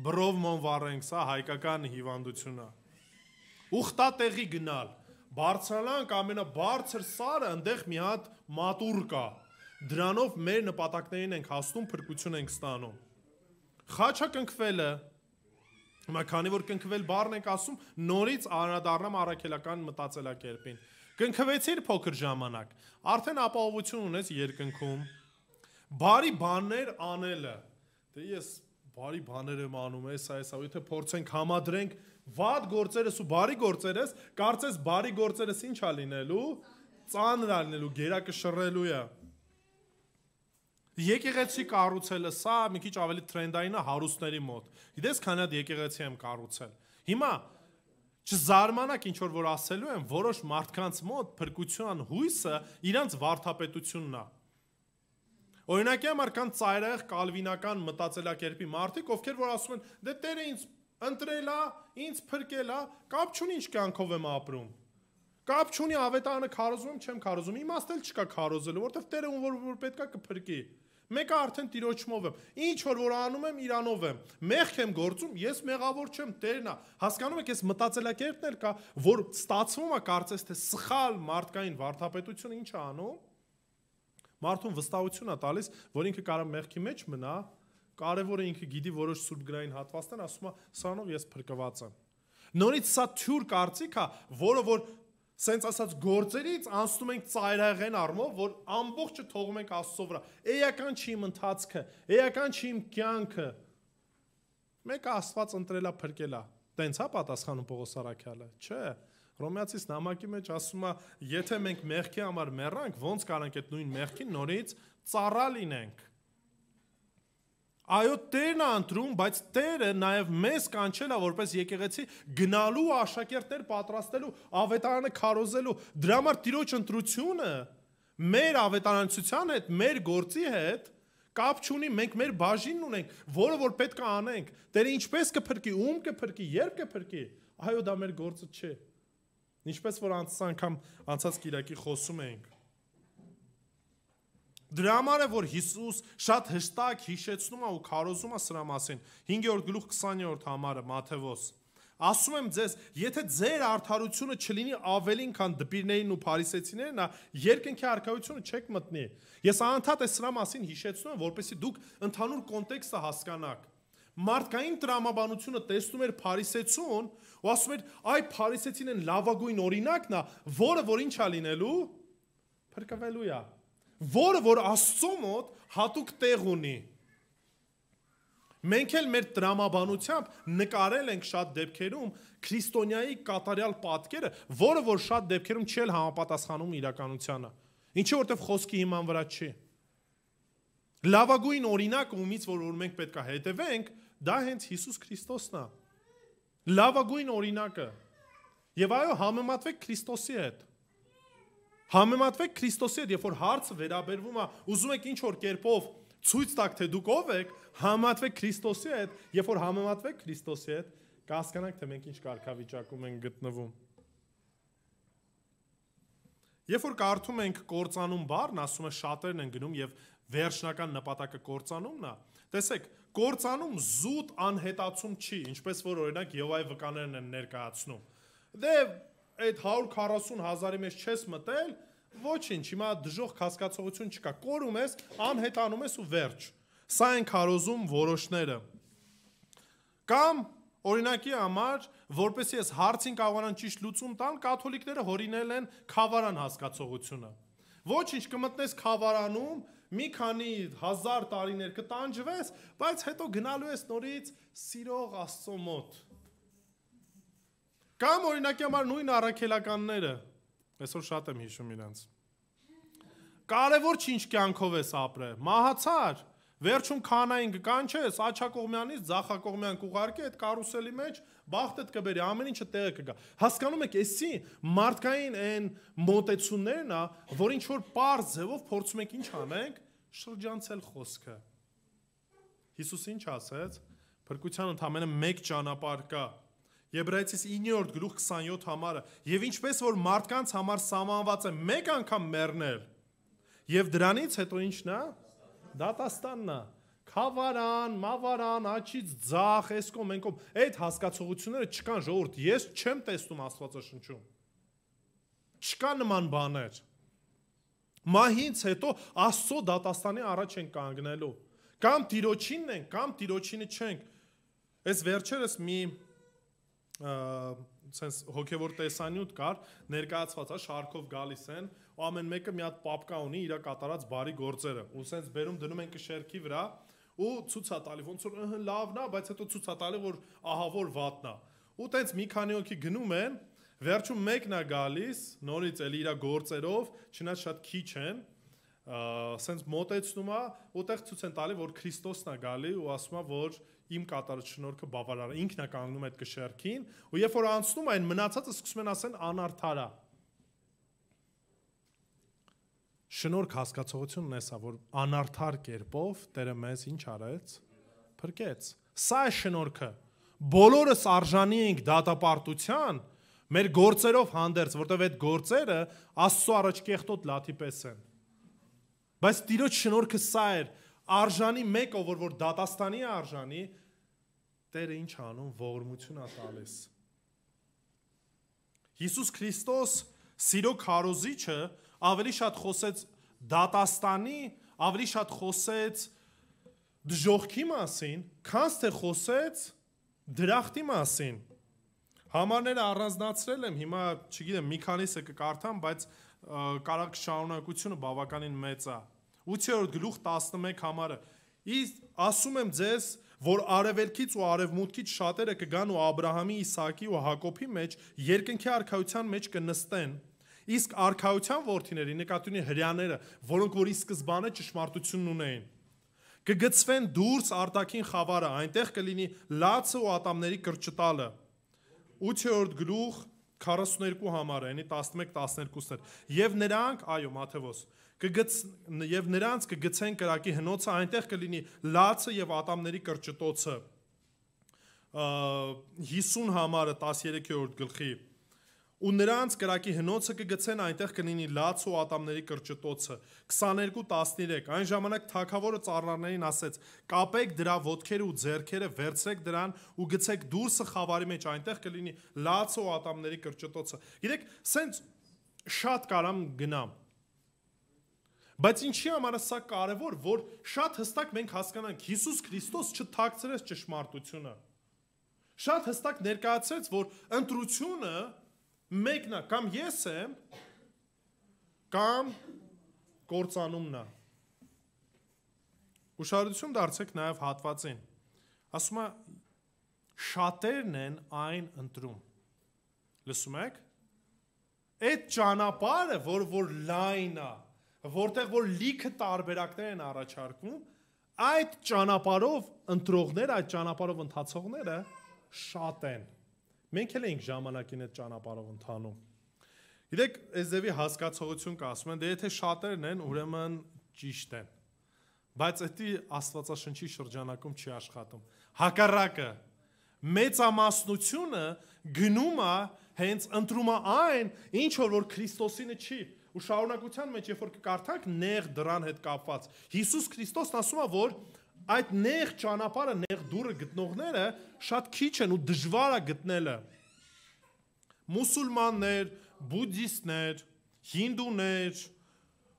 բրով մոն վառենք, սա հայկական հիվանդություն է։ Ուխտատեղի գնալ, բարձրանանք ամենաբարձր սարը, այնտեղ մի հատ մատուռ կա։ Դրանով մեր նպատակներին ենք հասնում, փրկություն ենք ստանում։ Խաչակնքվելը, հիմա քանի որ կնքվել բառն ենք ասում, նորից անդրադառնամ առաքելական մտածելակերպին։ Կնքվեցիր փոքր ժամանակ, արդեն ապահովություն ունես երկնքում։ Բարի բաներ անելը։ Դե ես բարի բաներ եմ անում, էսա, եթե փորձենք համադրենք վատ գործերս ու բարի գործերս, կարծես բարի գործերս ինչ է լինելու, ծանր է լինելու, գերակը շռելու է։ Եկեղեցի կառուցելը, սա մի քիչ ավելի տրենդային է հարուստների մոտ։ Գիտես քանի հատ եկեղեցի եմ կառուցել։ Հիմա չզարմանաք ինչ որ ասելու եմ, որոշ մարդկանց մոտ փրկության հույսը իրանց վարդապետությունն է։ Օրինակի համար կան ծայրահեղ կալվինական մտածելակերպի մարդիկ, ովքեր որ ասում են, դե Տերը ինձ ընտրել է, ինձ փրկել է, կապ չունի ինչ կյանքով եմ ապրում։ Կապ չունի ավետարանը քարոզում եմ, չեմ քարոզում, իմաստ էլ չկա քարոզելու, որովհետև Տերը ում որ պետքա կփրկի։ Մեկը արդեն Տիրոջմով եմ, ինչ որ անում եմ, իրանով եմ, մեղք եմ գործում, ես մեղավոր չեմ, Տերն է։ Հասկանում եք, այս մտածելակերպն էլ կա, որ ստացվում է կարծես թե սխալ մարդկային վարդապետությունը ինչ է անում։ Մարդուն վստահություն է տալիս, որ ինքը կարող մեղքի մեջ մնա, կարևորը ինքը գիտի որոշ սուրբգրային հատվածներ, ասում է, սրանով ես փրկված եմ։ Նորից սա թյուր կարծիք է, որը որ սենց ասած գործերից անցնում ենք ծայրահեղեն առումով, որ ամբողջը թողում ենք Աստծո վրա։ Էական չի իմ ընթացքը, էական չի իմ կյանքը։ Մեկը Աստված ընտրելա, փրկելա։ Տենց է պատասխանում Պողոս առաքյալը, չէ։ Հռոմեացիս նամակի մեջ ասում է, եթե մենք մեղքի համար մեռանք, ոնց կարանք այդ նույն մեղքին նորից ծառա լինենք։ Այո, Տերն է ընտրում, բայց Տերը նաև մեզ կանչել է որպես եկեղեցի գնալու աշակերտներ պատրաստելու, ավետարանը քարոզելու։ Դրա համար Տիրոջ ընտրությունը մեր ավետարանչության հետ, մեր գործի հետ կապ չունի, մենք մեր բաժինն ունենք, որը որ պետք է անենք։ Տերը ինչպես կփրկի, ում կփրկի, երբ կփրկի։ Այո, դա մեր գործը չէ։ Ինչպես որ անցած կիրակի խոսում էինք։ Դրա համար է, որ Հիսուս շատ հստակ հիշեցնում է ու քարոզում է սրա մասին։ 5-րդ գլուխ 20-րդ համարը Մատթեոս։ Ասում եմ ձեզ, եթե ձեր արդարությունը չլինի ավելին, քան դպիրներին ու փարիսեցիներն, երկնքի արքայությունը չեք մտնի։ Ես անընդհատ սրա մասին հիշեցնում եմ, որպեսզի դուք ընդհանուր կոնտեքստը հասկանաք։ Մարդկային տրամաբանությունը տեսնում էր փարիսեցուն ու ասում էր, այ փարիսեցին են լավագույն օրինակն է, որը որ ինչ է լինելու, փրկվելու է, որը որ Աստծո մոտ հատուկ տեղ ունի։ Մենք էլ մեր տրամաբանությամբ նկարել ենք շատ դեպքերում քրիստոնյայի կատարյալ պատկերը, որը որ շատ դեպքերում չի համապատասխանում իրականությանը։ Ինչի որտեվ խոսքի հիման վրա չի։ Լավագույն օրինակը ումից որ մենք պետք է հետևենք, դա հենց Հիսուս Քրիստոսն է։ Լավագույն օրինակը։ Եվ այո, համեմատվեք Քրիստոսի հետ։ Համեմատվեք Քրիստոսի հետ, երբ որ հարցը վերաբերվում է, ուզում եք ինչ որ կերպով ցույց տաք, թե դուք ով եք, համեմատվեք Քրիստոսի հետ, երբ որ համեմատվեք Քրիստոսի հետ, կհասկանաք, թե մենք ինչ կարգավիճակում ենք գտնվում։ Երբ որ կարդում ենք կործանում բառն, ասում է շատերն են գնում եւ վերջնական նպատակը կործանումն է, տեսեք, կործանում զուտ անհետացում չի, ինչպես որ օրինակ Եհովայի վկաներն են ներկայացնում։ Դե այդ 140,000-ի մեջ չես մտել, ոչինչ, հիմա դժոխք հասկացողություն չկա, կորում ես, անհետանում ես ու վերջ։ Սա են քարոզում որոշները։ Կամ օրինակի համար, որպեսզի ես հարցին կարողանան ճիշտ լուծում տան, կաթոլիկները հորինել են խավարան հասկացողությունը։ Ոչինչ, կմտնես խավարանում, մի քանի հազար տարիներ կտանջվես, բայց հետո գնալու ես նորից սիրող Աստծո մոտ։ Կամ օրինակի համար նույն առաքելականները, այսօր շատ եմ հիշում իրենց։ Կարևոր չի ինչ կյանքով ես ապրել, մահացար, վերջում քանային կկանչես, աջակողմյանից ձախակողմյան կուղարկի այդ կարուսելի մեջ, բախտդ կբերի, ամեն ինչը տեղը կգա։ Հասկանում եք, էսի մարդկային այն մոտեցումներն է, որ ինչ որ պարզ ձևով փորձում ենք ինչ անենք, շրջանցել խոսքը։ Հիսուս ինչ ասեց, փրկության ընդամենը մեկ ճանապարհ կա։ Եբրայեցիս 9-րդ գլուխ 27 համարը, եւ ինչպես որ մարդկանց համար սահմանված է մեկ անգամ մեռնել, եւ դրանից հետո ինչն է, դատաստանն է, խավարան, մավարան, աչից ձախ, էսկոմ, ենկոմ, այդ հասկացողությունները չկան, ժողովուրդ, ես չեմ տեսնում Աստվածաշնչում, չկա նման բաներ, մահից հետո Աստծո դատաստանի առաջ ենք կանգնելու, կամ Տիրոջինն ենք, կամ Տիրոջինը չենք, այս վերջերս մի sense հոգևոր տեսանյութ կար, ներկայացված է, շարքով գալիս են, ու ամեն մեկը մի հատ պապկա ունի իր կատարած բարի գործերը, ու sense բերում դնում են կշերքի վրա, ու ցույց է տալի, ոնց որ լավն է, բայց հետո ցույց է տալի, որ ահա որ վատն է։ Ու տենց մի քանի հոգի գնում են, վերջում մեկն է գալիս, նորից էլի իր գործերով, չնայած շատ քիչ են, sense մոտեցնում է, ուտեղ ցույց են տալի, որ Քրիստոսն է գալի ու ասում է, որ իմ կատարած շնորհքը բավարար է, ինքն է կանգնում այդ կշերքին, ու երբ որ անցնում այն մնացածը սկսում են ասեն անարդար է։ Շնորհք հասկացողությունն է սա, որ անարդար կերպով Տերը մեզ ինչ արեց, փրկեց։ Սա է շնորհքը։ Բոլորս արժանի ենք դատապարտության, մեր գործերով հանդերձ, որտեղ այդ գործերը Աստծո առաջ կեղտոտ լաթի պես են։ Բայց Տիրոջ շնորհքը սա էր, արժանի մեկը, որ դատաստանի է արժանի, Տերը ինչ անում, ողորմություն է տալիս։ Հիսուս Քրիստոս սիրո քարոզիչը ավելի շատ խոսեց դատաստանի, ավելի շատ խոսեց դժոխքի մասին, քան թե խոսեց դրախտի մասին։ Համարները առանձնացրել եմ, հիմա չգիտեմ, մի քանիսը կկարդամ, բայց կարակ շարունակությունը բավականին մեծ է։ 8-րդ գլուխ 11 համարը։ Իսկ ասում եմ ձեզ, որ արևելքից ու արևմուտքից շատերը կգան ու Աբրահամի, Իսահակի ու Հակոբի մեջ երկնքի արքայության մեջ կնստեն, իսկ արքայության որդիների նկատի ունի հրյաները, որոնք որ ի սկզբանե ճշմարտությունն ունեին, կգցվեն դուրս արտաքին խավարը, այնտեղ կլինի լացը ու ատամների կրճտալը։ 8-րդ գլուխ 42 համարը, այնի 11-12-ներ։ Եվ նրանք, այո, Մատթեոս, եւ նրանց կգցեն կրակի հնոցը, այնտեղ կլինի լացը եւ ատամների կրճտոցը։ 50 համարը 13-րդ գլխի։ Ու նրանց կրակի հնոցը կգցեն, այնտեղ կլինի լաց ու ատամների կրճտոցը։ 22-13 Այն ժամանակ թագավորը ծառաներին ասեց. կապեք դրա ոտքերը ու ձեռքերը, վերցրեք դրան ու գցեք դուրսը խավարի մեջ, այնտեղ կլինի լաց ու ատամների կրճտոցը։ Գիտեք, սենց շատ կարամ գնամ։ Բայց ինչի համար է սա կարևոր, որ շատ հստակ մենք հասկանանք Հիսուս Քրիստոս չթաքցրեց ճշմարտությունը։ Շատ հստակ ներկայացրեց, որ ընտրությունը մեկն է, կամ ես եմ, կամ կործանումն է։ Ուշադրություն դարձեք նաև հատվածին։ Ասում է, շատերն են այն ընտրում։ Լսում եք։ Այդ ճանապարհը, որ լայն է, որտեղ որ լիքը տարբերակներ են առաջարկվում, այդ ճանապարհով ընտրողները, այդ ճանապարհով ընթացողները շատ են։ Մենք էլ ենք ժամանակին այդ ճանապարհով ընթանում։ Գիտեք, այս ձևի հասկացողություն կա, ասում են, դե եթե շատերն են, ուրեմն ճիշտ են։ Բայց դա Աստվածաշնչի շրջանակում չի աշխատում։ Հակառակը, մեծամասնությունը գնում է հենց ընտրում է այն, ինչ որ Քրիստոսինը չի։ Ու շարունակության մեջ, երբ որ կկարդանք նեղ դրան հետ կապված, Հիսուս Քրիստոսն ասում է, որ այդ նեղ ճանապարհը, նեղ դուռը գտնողները շատ քիչ են ու դժվար է գտնելը։ Մուսուլմաններ, բուդդիստներ, հինդուներ,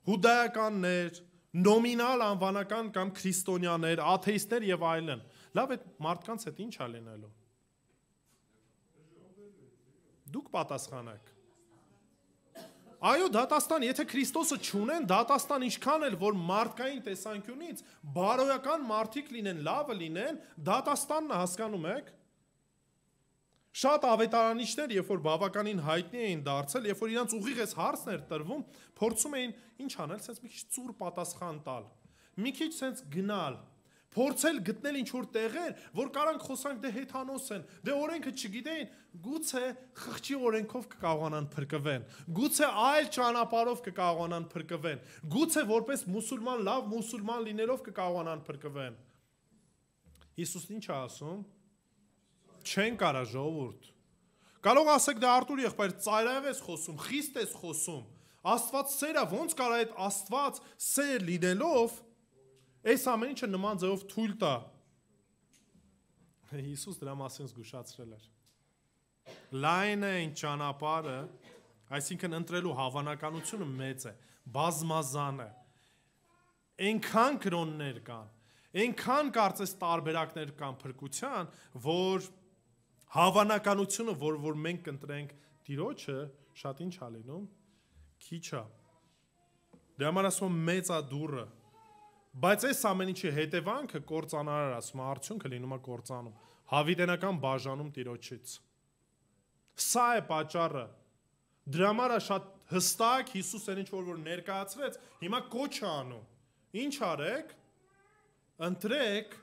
հուդայականներ, նոմինալ անվանական կամ քրիստոնյաներ, աթեիստներ եւ այլն։ Լավ, այդ մարդկանց հետ ինչ է լինելու։ Դուք պատասխանեք։ Այո, դատաստան, եթե Քրիստոսը չունեն, դատաստան ինչքան էլ որ մարդկային տեսանկյունից բարոյական մարդիկ լինեն, լավը լինեն, դատաստանն է, հասկանում եք։ Շատ ավետարանիչներ, երբ որ բավականին հայտնի էին դարձել, երբ որ իրանց ուղիղ էս հարցներ տրվում, փորձում էին ինչ անել, sense մի քիչ ծուր պատասխան տալ։ Մի քիչ sense գնալ, փորձել գտնել ինչ որ տեղեր, որ կարանք խոսանք դե հեթանոս են, դե օրենքը չգիտեին, գուցե խղճի օրենքով կկարողանան փրկվեն, գուցե այլ ճանապարհով կկարողանան փրկվեն, գուցե որպես մուսուլման լավ մուսուլման լինելով կկարողանան փրկվեն։ Հիսուսն ինչ է ասում։ Չեն կարա ժողովուրդ։ Կարող ասեք դե Արտուր եղբայր ծայրահեղ ես խոսում, խիստ ես խոսում։ Աստված սեր է, ոնց կարա այդ Աստված սեր լինելով այս ամեն ինչը նման ձևով թույլ տա։ Հիսուս դրա մասին զգուշացրել էր։ Լայն է այն ճանապարհը, այսինքն ընտրելու հավանականությունը մեծ է, բազմազան է։ Այնքան կրոններ կան, այնքան կարծես տարբերակներ կան փրկության, որ հավանականությունը, որ մենք կընտրենք Տիրոջը, շատ ինչ է լինում, քիչ է։ Դրա համար ասում մեծ է դուռը։ Բայց այս ամեն ինչի հետևանքը կործանարար, ասում արդյունքը լինում է կործանում, հավիտենական բաժանում Տիրոջից։ Սա է պատճառը։ Դրա համար է շատ հստակ Հիսուսն ինչ որ ներկայացրեց, հիմա կոչ է անում։ Ինչ արեք։ Ընտրեք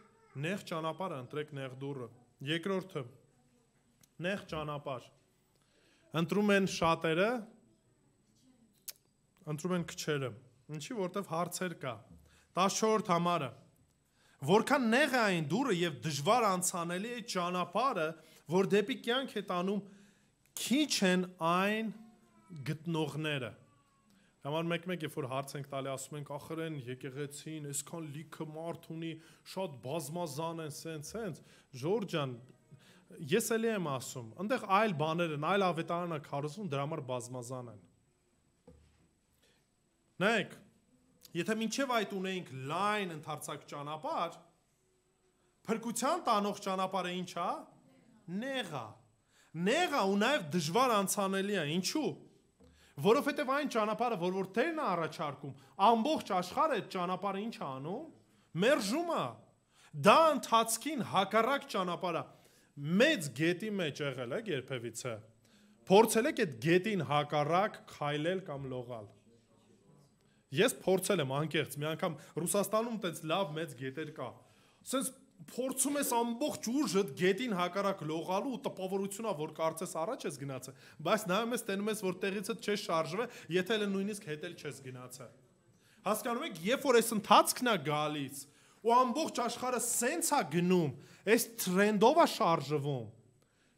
նեղ ճանապարհը, ընտրեք նեղ դուռը։ Երկրորդը նեղ ճանապարհ։ Ընտրում են շատերը, ընտրում են քչերը։ Ինչի, որտեվ հարցեր կա։ 14-րդ համարը։ Որքան նեղ է այն դուռը եւ դժվար անցանելի է ճանապարհը, որ դեպի կյանք է տանում, քիչ են այն գտնողները։ Համար մեկ-մեկ երբ որ հարց ենք տալի, ասում ենք ախր են եկեղեցին, այսքան լիքը մարդ ունի, շատ բազմազան են, սենց, Ժորժ ջան, ես էլի եմ ասում, այնտեղ այլ բաներ են, այլ ավետարանը քարոզվում, դրա համար բազմազան են։ Նայեք, եթե մինչև այդ ունեինք լայն ընդարձակ ճանապարհ, փրկության տանող ճանապարհը ինչ է։ Նեղ է ու նաև դժվար անցանելի է։ Ինչու։ Որովհետև այն ճանապարհը, որ Տերն է առաջարկում, ամբողջ աշխարհը այդ ճանապարհը ինչ է անում։ Մերժում է։ Դա ընթացքին հակառակ ճանապարհ է։ Մեծ գետի մեջ եղել եք երբևիցե։ Փորձել եք այդ գետին հակառակ քայլել կամ լողալ։ Ես փորձել եմ անկեղծ, մի անգամ Ռուսաստանում տենց լավ մեծ գետեր կա։ Սենց փորձում ես ամբողջ ուժդ գետին հակառակ լողալու ու տպավորությունա, որ կարծես առաջ ես գնացել, բայց նայում ես տենում ես, որ տեղիցդ չես շարժվել, եթե էլ նույնիսկ հետել չես գնացել։ Հասկանում եք, երբ որ այս ընթացքն է գալիս, ու ամբողջ աշխարհը սենց է գնում, այս տրենդով է շարժվում,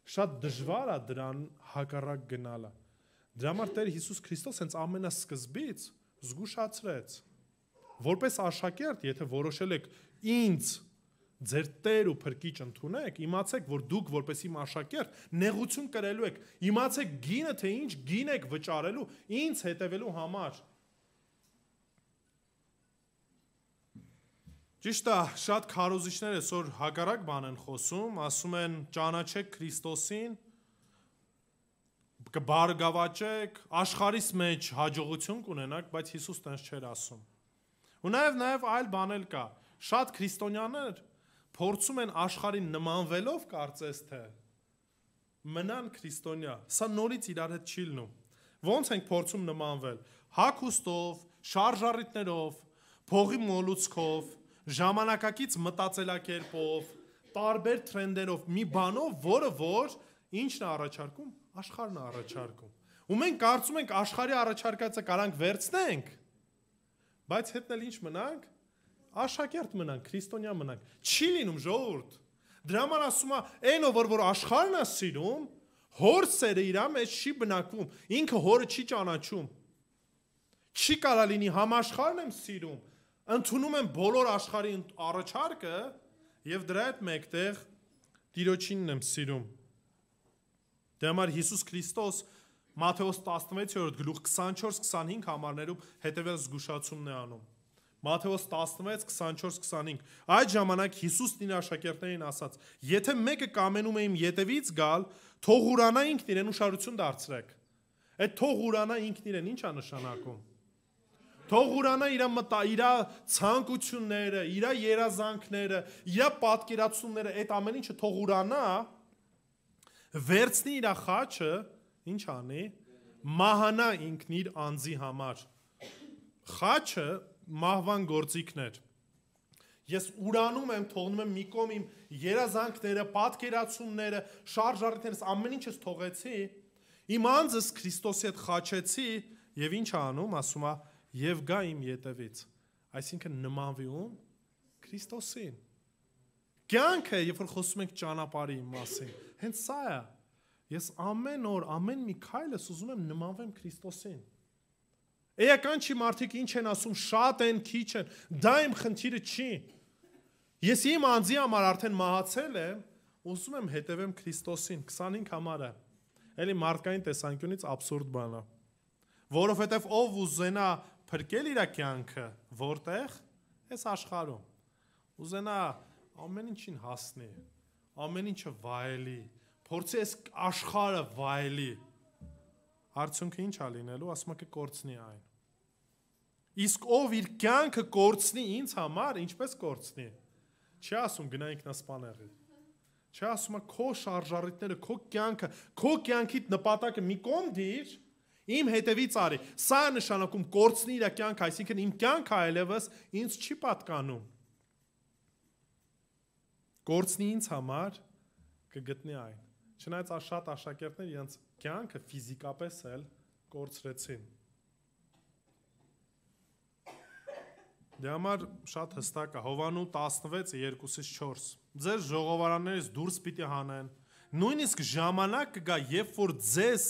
շատ դժվար է դրան հակառակ գնալը։ Դրա համար Տեր Հիսուս Քրիստոս հենց ամենասկզբից զգուշացրեց, որպես աշակերտ, եթե որոշել եք ինձ ձեր Տեր ու Փրկիչ ընդունեք, իմացեք, որ դուք որպես իմ աշակերտ նեղություն կրելու եք, իմացեք գինը, թե ինչ գին եք վճարելու ինձ հետևելու համար։ Ճիշտ է, շատ քարոզիչներ այսօր հակառակ բան են խոսում, ասում են ճանաչեք Քրիստոսին, կբարգավաճեք, աշխարհիս մեջ հաջողություն կունենաք, բայց Հիսուս տենց չէր ասում։ Ու նաև այլ բան էլ կա։ Շատ քրիստոնյաներ փորձում են աշխարհին նմանվելով կարծես թե մնան քրիստոնյա։ Սա նորից իրար հետ չի լինում։ Ոնց ենք փորձում նմանվել։ Հագուստով, շարժառիթներով, փողի մոլուցքով, ժամանակակից մտածելակերպով, տարբեր տրենդերով, մի բանով, որը որ ինչն է առաջարկում, աշխարհն է առաջարկում։ Ու մենք կարծում ենք աշխարհի առաջարկածը կարանք վերցնենք, բայց հետն էլ ինչ մնանք, աշակերտ մնանք, քրիստոնյա մնանք։ Չի լինում ժողովուրդ։ Դրա համար ասում է, այնով որ աշխարհն է սիրում, հոր սերը իր մեջ չի բնակվում, ինքը հորը չի ճանաչում։ Չի կարա լինի համաշխարհն եմ սիրում, ընդունում եմ բոլոր աշխարհի առաջարկը եւ դրա հետ մեկտեղ Տիրոջինն եմ սիրում։ Դրա համար Հիսուս Քրիստոս Մատթեոս 16-րդ գլուխ 24-25 համարներում հետևյալ զգուշացումն է անում։ Մատթեոս 16-24-25 այդ ժամանակ Հիսուսն իր աշակերտներին ասաց. Եթե մեկը կամենում է իմ ետևից գալ, թող ուրանա ինքն իրեն ուշադրություն դարձրեք։ Այդ թող ուրանա ինքն իրեն ի՞նչ է նշանակում։ Թող ուրանա իր ցանկությունները, իր երազանքները, իր պատկերացումները, այդ ամեն ինչը թող ուրանա, վերցնի իր խաչը, ինչ անի, մահանա ինքն իր անձի համար։ Խաչը մահվան գործիքներ։ Ես ուրանում եմ, թողնում եմ մի կողմ իմ երազանքները, պատկերացումները, շարժառիթներս, ամեն ինչս թողեցի, իմ անձս Քրիստոսի հետ խաչեցի եւ ինչ անում, ասում է, եւ գա իմ ետևից, այսինքն նմանվի ում Քրիստոսին։ Կյանքը, երբ որ խոսում ենք ճանապարհի մասին, հենց սա է։ Ես ամեն օր, ամեն մի քայլս ուզում եմ նմանվեմ Քրիստոսին։ Էական չի մարդիկ ինչ են ասում, շատ են, քիչ են, դա իմ խնդիրը չի։ Ես իմ անձի համար արդեն մահացել եմ, ուզում եմ հետևեմ Քրիստոսին, 25 համարը։ Էլի մարդկային տեսանկյունից աբսուրդ բան է։ Որովհետև ով ուզենա փրկել իր կյանքը, որտեղ, այս աշխարհում, ուզենա ամեն ինչին հասնի, ամեն ինչը վայելի, փորձի այս աշխարհը վայելի, արդյունքը ինչ է լինելու, ասում է կկորցնի այն։ Իսկ ով իր կյանքը կորցնի ինձ համար, ինչպես կորցնի։ Չի ասում գնա ինքնասպանեղի։ Չի ասում քո շարժառիթները, քո կյանքիդ նպատակը մի կողմ դիր, իմ հետևից արի։ Սա է նշանակում կորցնի իր կյանքը, այսինքն իմ կյանքը այլևս ինձ չի պատկանում։ Կորցնի ինձ համար, կգտնի այն։ Չնայած շատ աշակերտներ իրենց կյանքը ֆիզիկապես էլ կորցրեցին։ Դրա համար շատ հստակ է, Հովանու 16:2-4։ Ձեր ժողովարաններից դուրս պիտի հանեն, նույնիսկ ժամանակ կգա, երբ որ ձեզ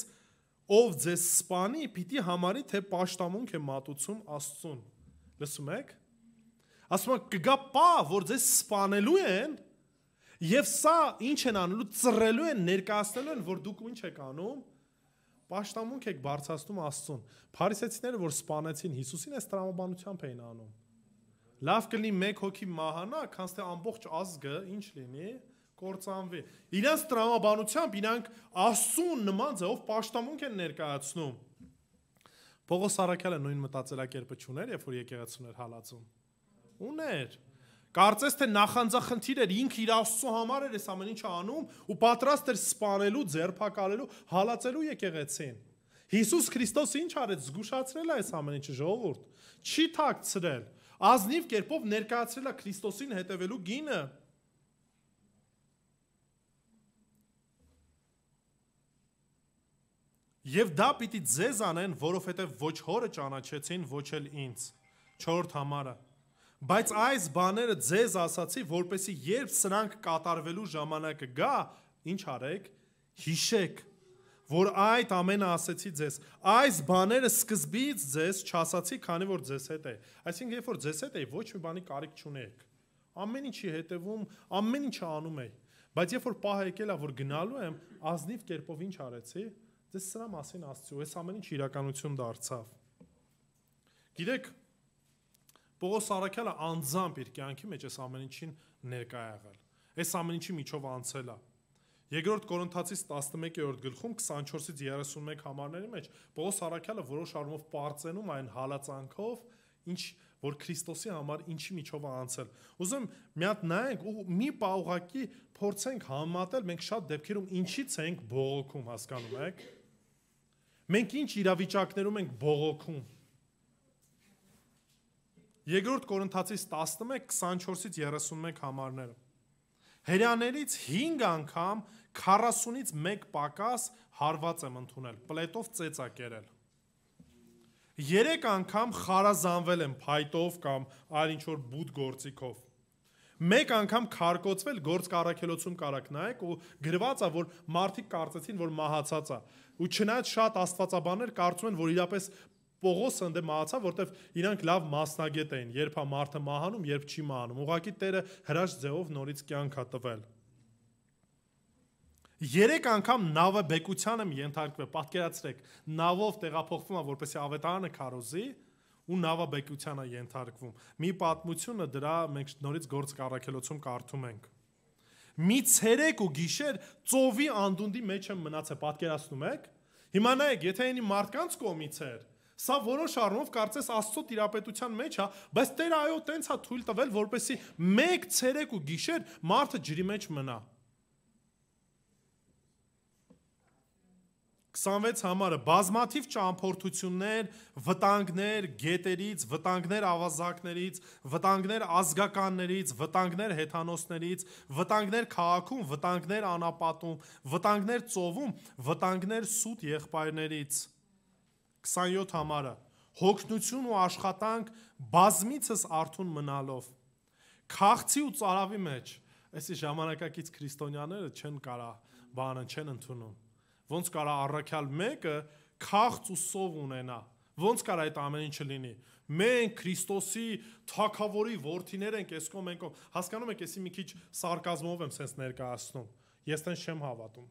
ով ձեզ սպանի, պիտի համարի, թե պաշտամունք է մատուցում Աստծուն։ Լսում եք։ Ասում է կգա պահ, որ ձեզ սպանելու են, եւ սա ինչ են անելու, ծռելու են, ներկայացնելու են, որ դուք ինչ եք անում, պաշտամունք եք բարձրացնում Աստծուն։ Փարիսեցիները, որ սպանեցին Հիսուսին, այս տրամաբանությամբ էին անում։ Լավ կլինի մեկ հոգի մահանա, քանց թե ամբողջ ազգը ինչ լինի, կործանվի։ Իրանց տրամաբանությամբ իրանք Աստծուն նման ձևով պաշտամունք են ներկայացնում։ Պողոս Արաքյալը նույն մտածելակերպը չուներ, երբ որ եկեղեցուն էր հալածում։ Ուներ։ Կարծես թե նախանձախնդիր էր, ինքը իր Աստծո համար էր այս ամեն ինչը անում ու պատրաստ էր սպանելու, ձերբակալելու, հալածելու եկեղեցին։ Հիսուս Քրիստոսը ինչ արեց, զգուշացրել է այս ամեն ինչը, ժողովուրդ, չի թաքցրել, ազնիվ կերպով ներկայացրել է Քրիստոսին հետևելու գինը։ Եվ դա պիտի ձեզ անեն, որովհետև ոչ հորը ճանաչեցին, ոչ էլ ինձ։ 4 համարը։ Բայց այս բաները ձեզ ասացի, որպեսզի երբ սրանք կատարվելու ժամանակը գա, ինչ արեք, հիշեք, որ այդ ամենը ասեցի ձեզ։ Այս բաները սկզբից ձեզ չասացի, քանի որ ձեզ հետ է։ Այսինքն, երբ որ ձեզ հետ է, ոչ մի բանի կարիք չունեք։ Ամեն ինչի հետևում, ամեն ինչը անում եք։ Բայց երբ որ պահը եկել է, որ գնալու եմ, ազնիվ կերպով ինչ արեցի, ձեզ սրա մասին ասացի, ու այս ամեն ինչ իրականություն դարձավ։ Գիտեք, Պողոս Առաքյալը անձամբ իր կյանքի մեջ այս ամեն ինչին ներկա է եղել։ Այս ամեն ինչի միջով անցել է։ Երկրորդ Կորինթացիս 11-րդ գլխում 24-ից 31 համարների մեջ Պողոս Առաքյալը որոշ առումով պարծենում այն հալածանքով, ինչ որ Քրիստոսի համար ինչի միջով է անցել։ Ուզում մի հատ նայենք ու մի պահուղակի փորձենք համատել, մենք շատ դեպքերում ինչից ենք բողոքում, հասկանում եք։ Մենք ինչ իրավիճակներում ենք բողոքում։ Երկրորդ Կորինթացիս 11-24-ից 31 համարները։ Հրեաներից 5 անգամ 40-ից 1 պակաս հարված եմ ընդունել, պլետով ծեծ ա կերել։ 3 անգամ խարազանվել եմ փայտով կամ այլ ինչ-որ բուտ գործիքով։ 1 անգամ քարկոծվել գործ կառաքելոցում կարակ նայեք ու գրված է, որ մարդիկ կարծեցին, որ մահացած է։ Ու չնայած շատ աստվածաբաններ կարծում են, որ իրապես Պողոսը ընդ մահացավ, որտեվ իրանք լավ մասնագետ էին, երբ է մարդը մահանում, երբ չի մահանում։ Ուղղակի Տերը հրաշ ձևով նորից կյանք է տվել։ 3 անգամ նավը բեկության եմ ենթարկվել, պատկերացրեք, նավով տեղափոխվում է, որպեսզի ավետարանը քարոզի, ու նավը բեկության է ենթարկվում։ Մի պատմությունը դրա մենք նորից գործ կառաքելոցում կարդում ենք։ Մի ցերեկ ու գիշեր ծովի անդունդի մեջ եմ մնացել, պատկերացնում եք։ Հիմա նայեք, եթե ինի մարդկանց կողմից էր, սա որոշ առումով կարծես Աստծո տիրապետության մեջ է, բայց Տերը այո տենց է թույլ տվել, որպեսզի 1 ցերեկ ու գիշեր մարդը ջրի մեջ մնա։ 26 համարը բազմաթիվ ճամփորդություններ, վտանգներ գետերից, վտանգներ ավազակներից, վտանգներ ազգականներից, վտանգներ հեթանոսներից, վտանգներ քաղաքում, վտանգներ անապատում, վտանգներ ծովում, վտանգներ սուտ եղբայրներից։ 27 համարը հոգնություն ու աշխատանք բազմիցս արթուն մնալով քաղցի ու ծարավի մեջ։ Այսի ժամանակակից քրիստոնյաները չեն կարա բանը չեն ընդունում։ Ոնց կարա առաքյալ մեկը քաղց ու սով ունենա։ Ոնց կարա այդ ամեն ինչը լինի։ Մենք Քրիստոսի թագավորի որդիներ ենք, էս կողմ ենք կողմ։ Հասկանում եք, եսի մի քիչ սարկազմով եմ սենց ներկայացնում։ Ես տենց չեմ հավատում։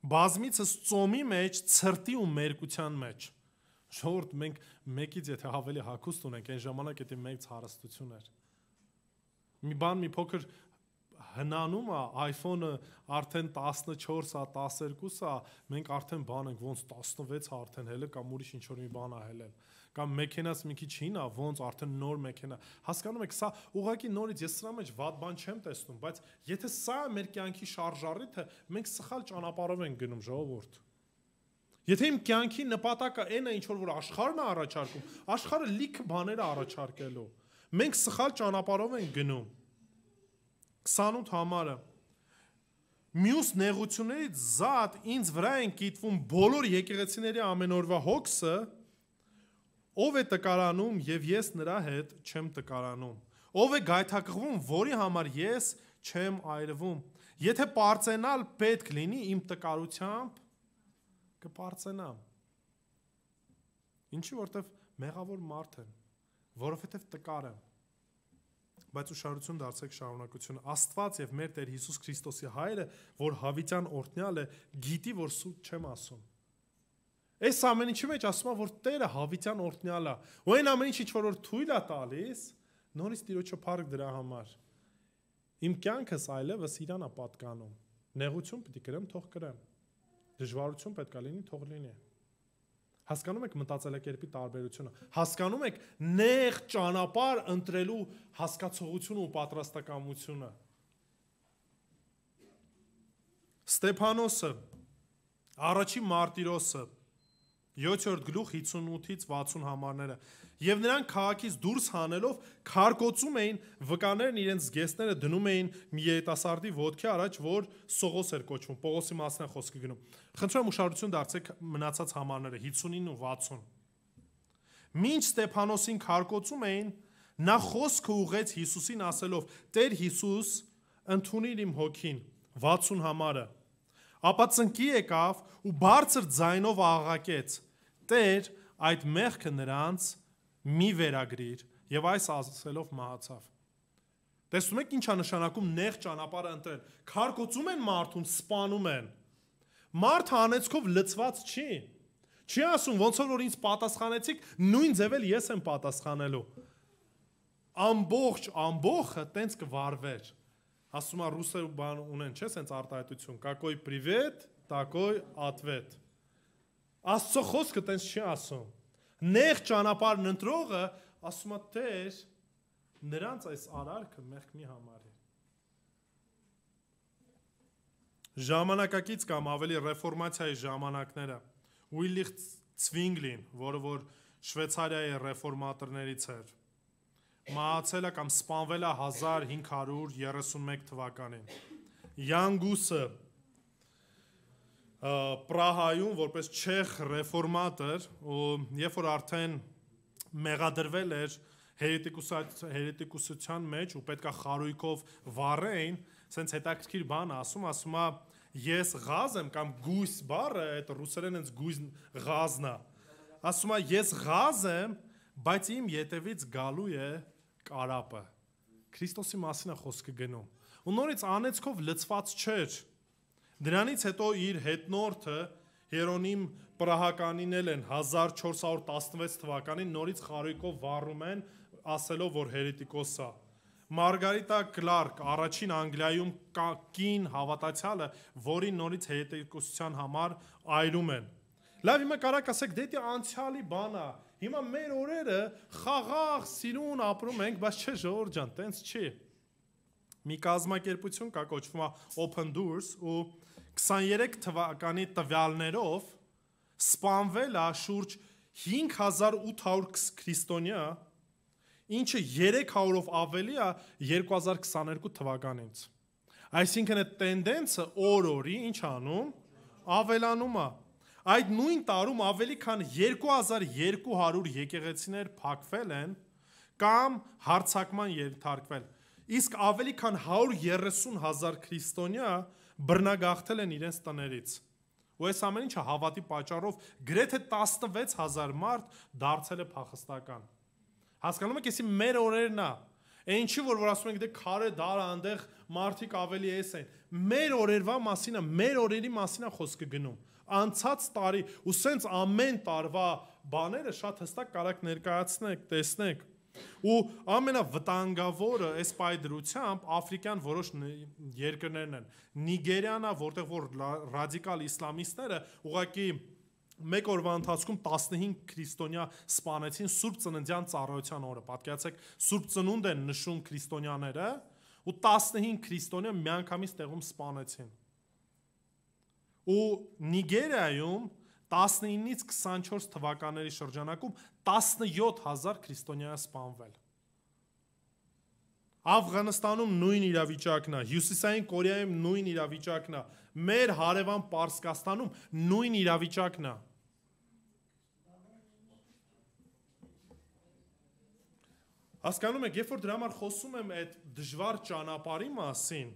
Բազմիցս ծոմի մեջ, ցրտի ու մերկության մեջ։ Ժողովուրդ, մենք մեկից եթե ավելի հագուստ ունենք, այն ժամանակ դա մեծ հարստություն էր։ Մի բան, մի փոքր հնանում է, iPhone-ը արդեն 14 է, 12 է, մենք արդեն բան ենք, ոնց 16 արդեն հելը կամ ուրիշ ինչ-որ մի բան է հելել։ Կամ մեքենաս մի քիչ հին է, ոնց արդեն նոր մեքենա։ Հասկանում եք, սա ուղղակի նորից ես սրա մեջ վատ բան չեմ տեսնում, բայց եթե սա է մեր կյանքի շարժառիթը, մենք սխալ ճանապարհով ենք գնում, ժողովուրդ։ Եթե իմ կյանքի նպատակը այն է, ինչ որ աշխարհն է առաջարկում, աշխարհը լիքը բաներ է առաջարկելու։ Մենք սխալ ճանապարհով ենք գնում։ 28 համարը Մյուս նեղություններից զատ ինձ վրա են կիտվում բոլոր եկեղեցիների ամենօրվա հոգսը, ով է տկարանում եւ ես նրա հետ չեմ տկարանում, ով է գայթակղվում, որի համար ես չեմ այրվում, եթե պարծենալ պետք լինի իմ տկարությամբ կպարծենամ։ Ինչի որտեվ մեղավոր մարդ եմ, որովհետև տկար եմ։ Բայց ուշադրություն դարձեք շարունակությունը։ Աստված եւ մեր Տեր Հիսուս Քրիստոսի Հայրը, որ հավիտյան օրհնյալ է, գիտի, որ սուտ չեմ ասում։ Այս ամեն ինչի մեջ ասում է, որ Տերը հավիտյան օրհնյալ է։ Ու այն ամեն ինչ որ թույլ է տալիս, նորից Տիրոջը փառք դրա համար։ Իմ կյանքս այլևս իրան է պատկանում։ Նեղություն պետք է կրեմ, թող կրեմ։ Դժվարություն պետք է լինի, թող լինի։ Հասկանում եք մտածելակերպի տարբերությունը։ Հասկանում եք նեղ ճանապարհ ընտրելու հասկացողությունը ու պատրաստակամությունը։ Ստեփանոսը Առաջի Մարտիրոսը 7-րդ գլուխ 58-ից 60 համարները եւ նրանք քաղաքից դուրս հանելով քարկոծում էին վկաներն իրենց զգեստները դնում էին մի երիտասարդի ոտքի առաջ, որ Սողոս էր կոչվում, Պողոսի մասն է խոսքը գնում։ Խնդրում եմ ուշադրություն դարձեք մնացած համարները 59 ու 60։ Մինչ Ստեփանոսին քարկոծում էին, նա խոսքը ուղեց Հիսուսին ասելով. «Տեր Հիսուս, ընդունիր իմ հոգին», 60 համարը։ Ապա ծնկի եկավ ու բարձր ձայնով աղաղակեց. «Տեր, այդ մեղքը նրանց մի վերագրիր», եւ այս ասելով մահացավ։ Տեսնում եք ինչ է նշանակում նեղ ճանապարհը ընտրել։ Քարկոծում են մարդուն, սպանում են։ Մարդը անեծքով լցված չի։ Չի ասում ոնց որ ինձ պատասխանեցիք, նույն ձև էլ ես եմ պատասխանելու։ Ամբողջը տենց կվարվեր։ Ասում է ռուսերու բան ունեն, չէ՞, սենց արտահայտություն, какой привет, такой ответ։ Աստծո խոսքը տենց չի ասում։ Նեղ ճանապարհն ընտրողը ասում է Տեր, նրանց այս արարքը մեղք մի համարի։ Ժամանակակից կամ ավելի ռեֆորմացիայի ժամանակները Ուիլիխ Ցվինգլին, որը որ Շվեյցարիայի ռեֆորմատորներից էր, մահացել է կամ սպանվել է 1531 թվականին։ Յանգուսը Պրահայում որպես չեխ ռեֆորմատոր, ու երբ որ արդեն մեղադրվել էր հերետիկոսության մեջ ու պետքա խարույկով վառեին, սենց հետաքրքիր բան ասում է ես ղազ եմ կամ գույս բառը, այդ ռուսերեն հենց գույս ղազն է։ Ասում է ես ղազ եմ, բայց իմ ետևից գալու է կարապը։ Քրիստոսի մասին է խոսքը գնում։ Ու նորից անեծքով լցված չէր։ Դրանից հետո իր հետնորդը Հերոնիմ Պրահականին են 1416 թվականին նորից խարույկով վառում են, ասելով որ հերետիկոս է։ Մարգարիտա Կլարկ առաջին Անգլիայում կին հավատացյալը, որին նորից հերետիկոսության համար այրում են։ Լավ, հիմա կարաք ասեք, դե անցյալի բան է։ Հիմա մեր օրերը խաղաղ, սիրուն ապրում ենք, բայց չէ ժողովուրդ ջան, տենց չի։ Մի կազմակերպություն կա, կոչվում է Open Doors, ու 23 թվականի տվյալներով սպանվել է շուրջ 5800 քրիստոնյա, ինչը 300-ով ավելի է 2022 թվականից։ Այսինքն այդ տենդենսը օր-օրի ինչ անում, ավելանում է։ Այդ նույն տարում ավելի քան 2200 եկեղեցիներ փակվել են կամ հարձակման ենթարկվել։ Իսկ ավելի քան 130,000 քրիստոնյա բռնագաղթել են իրենց տներից։ Ու այս ամեն ինչը հավատի պատճառով գրեթե 16,000 մարդ դարձել է փախստական։ Հասկանում եք, էսի մեր օրերն է։ Ինչի որ ասում ենք դե քարե դարը այնտեղ մարդիկ ավելի էս են։ Մեր օրերվա մասին է, մեր օրերի մասին է խոսքը գնում։ Անցած տարի ու սենց ամեն տարվա բաները շատ հստակ կարաք ներկայացնեք, տեսնեք։ Ու ամենավտանգավորը այս պայդրությամբ աֆրիկյան որոշ երկրներն են։ Նիգերիան է, որտեղ որ ռադիկալ իսլամիստները ուղղակի մեկ օրվա ընթացքում 15 քրիստոնյա սպանեցին Սուրբ Ծննդյան ծառայության օրը։ Պատկերացեք, Սուրբ Ծնունդ են նշում քրիստոնյաները, ու 15 քրիստոնյա միանգամից տեղում սպանեցին։ Ու Նիգերիայում 19-ից 24 թվականների շրջանակում 17,000 քրիստոնյա սպանվել։ Աֆղանստանում նույն իրավիճակն է, Հյուսիսային Կորեայում նույն իրավիճակն է, մեր հարևան Պարսկաստանում նույն իրավիճակն է։ Հասկանում եք, երբ որ դրա համար խոսում եմ այդ դժվար ճանապարհի մասին,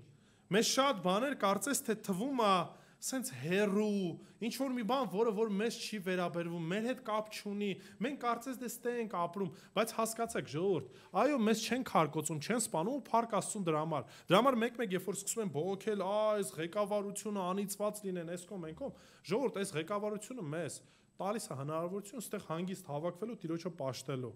մեզ շատ բաներ կարծես թե թվում է սենց հերու, ինչ որ մի բան, որը որ մեզ չի վերաբերվում, մեր հետ կապ չունի, մենք կարծես դե ստե ենք ապրում, բայց հասկացեք ժողովուրդ, այո, մեզ չեն քարկոծում, չեն սպանում ու փառք Աստծուն դրա համար։ Դրա համար մեկ-մեկ երբ որ սկսում են բողոքել, այս ղեկավարությունը անիծված լինեն, այսքոմ այնքոմ, ժողովուրդ, այս ղեկավարությունը մեզ տալիս է հնարավորություն ստեղ հանգիստ հավաքվելու, Տիրոջը պաշտելու։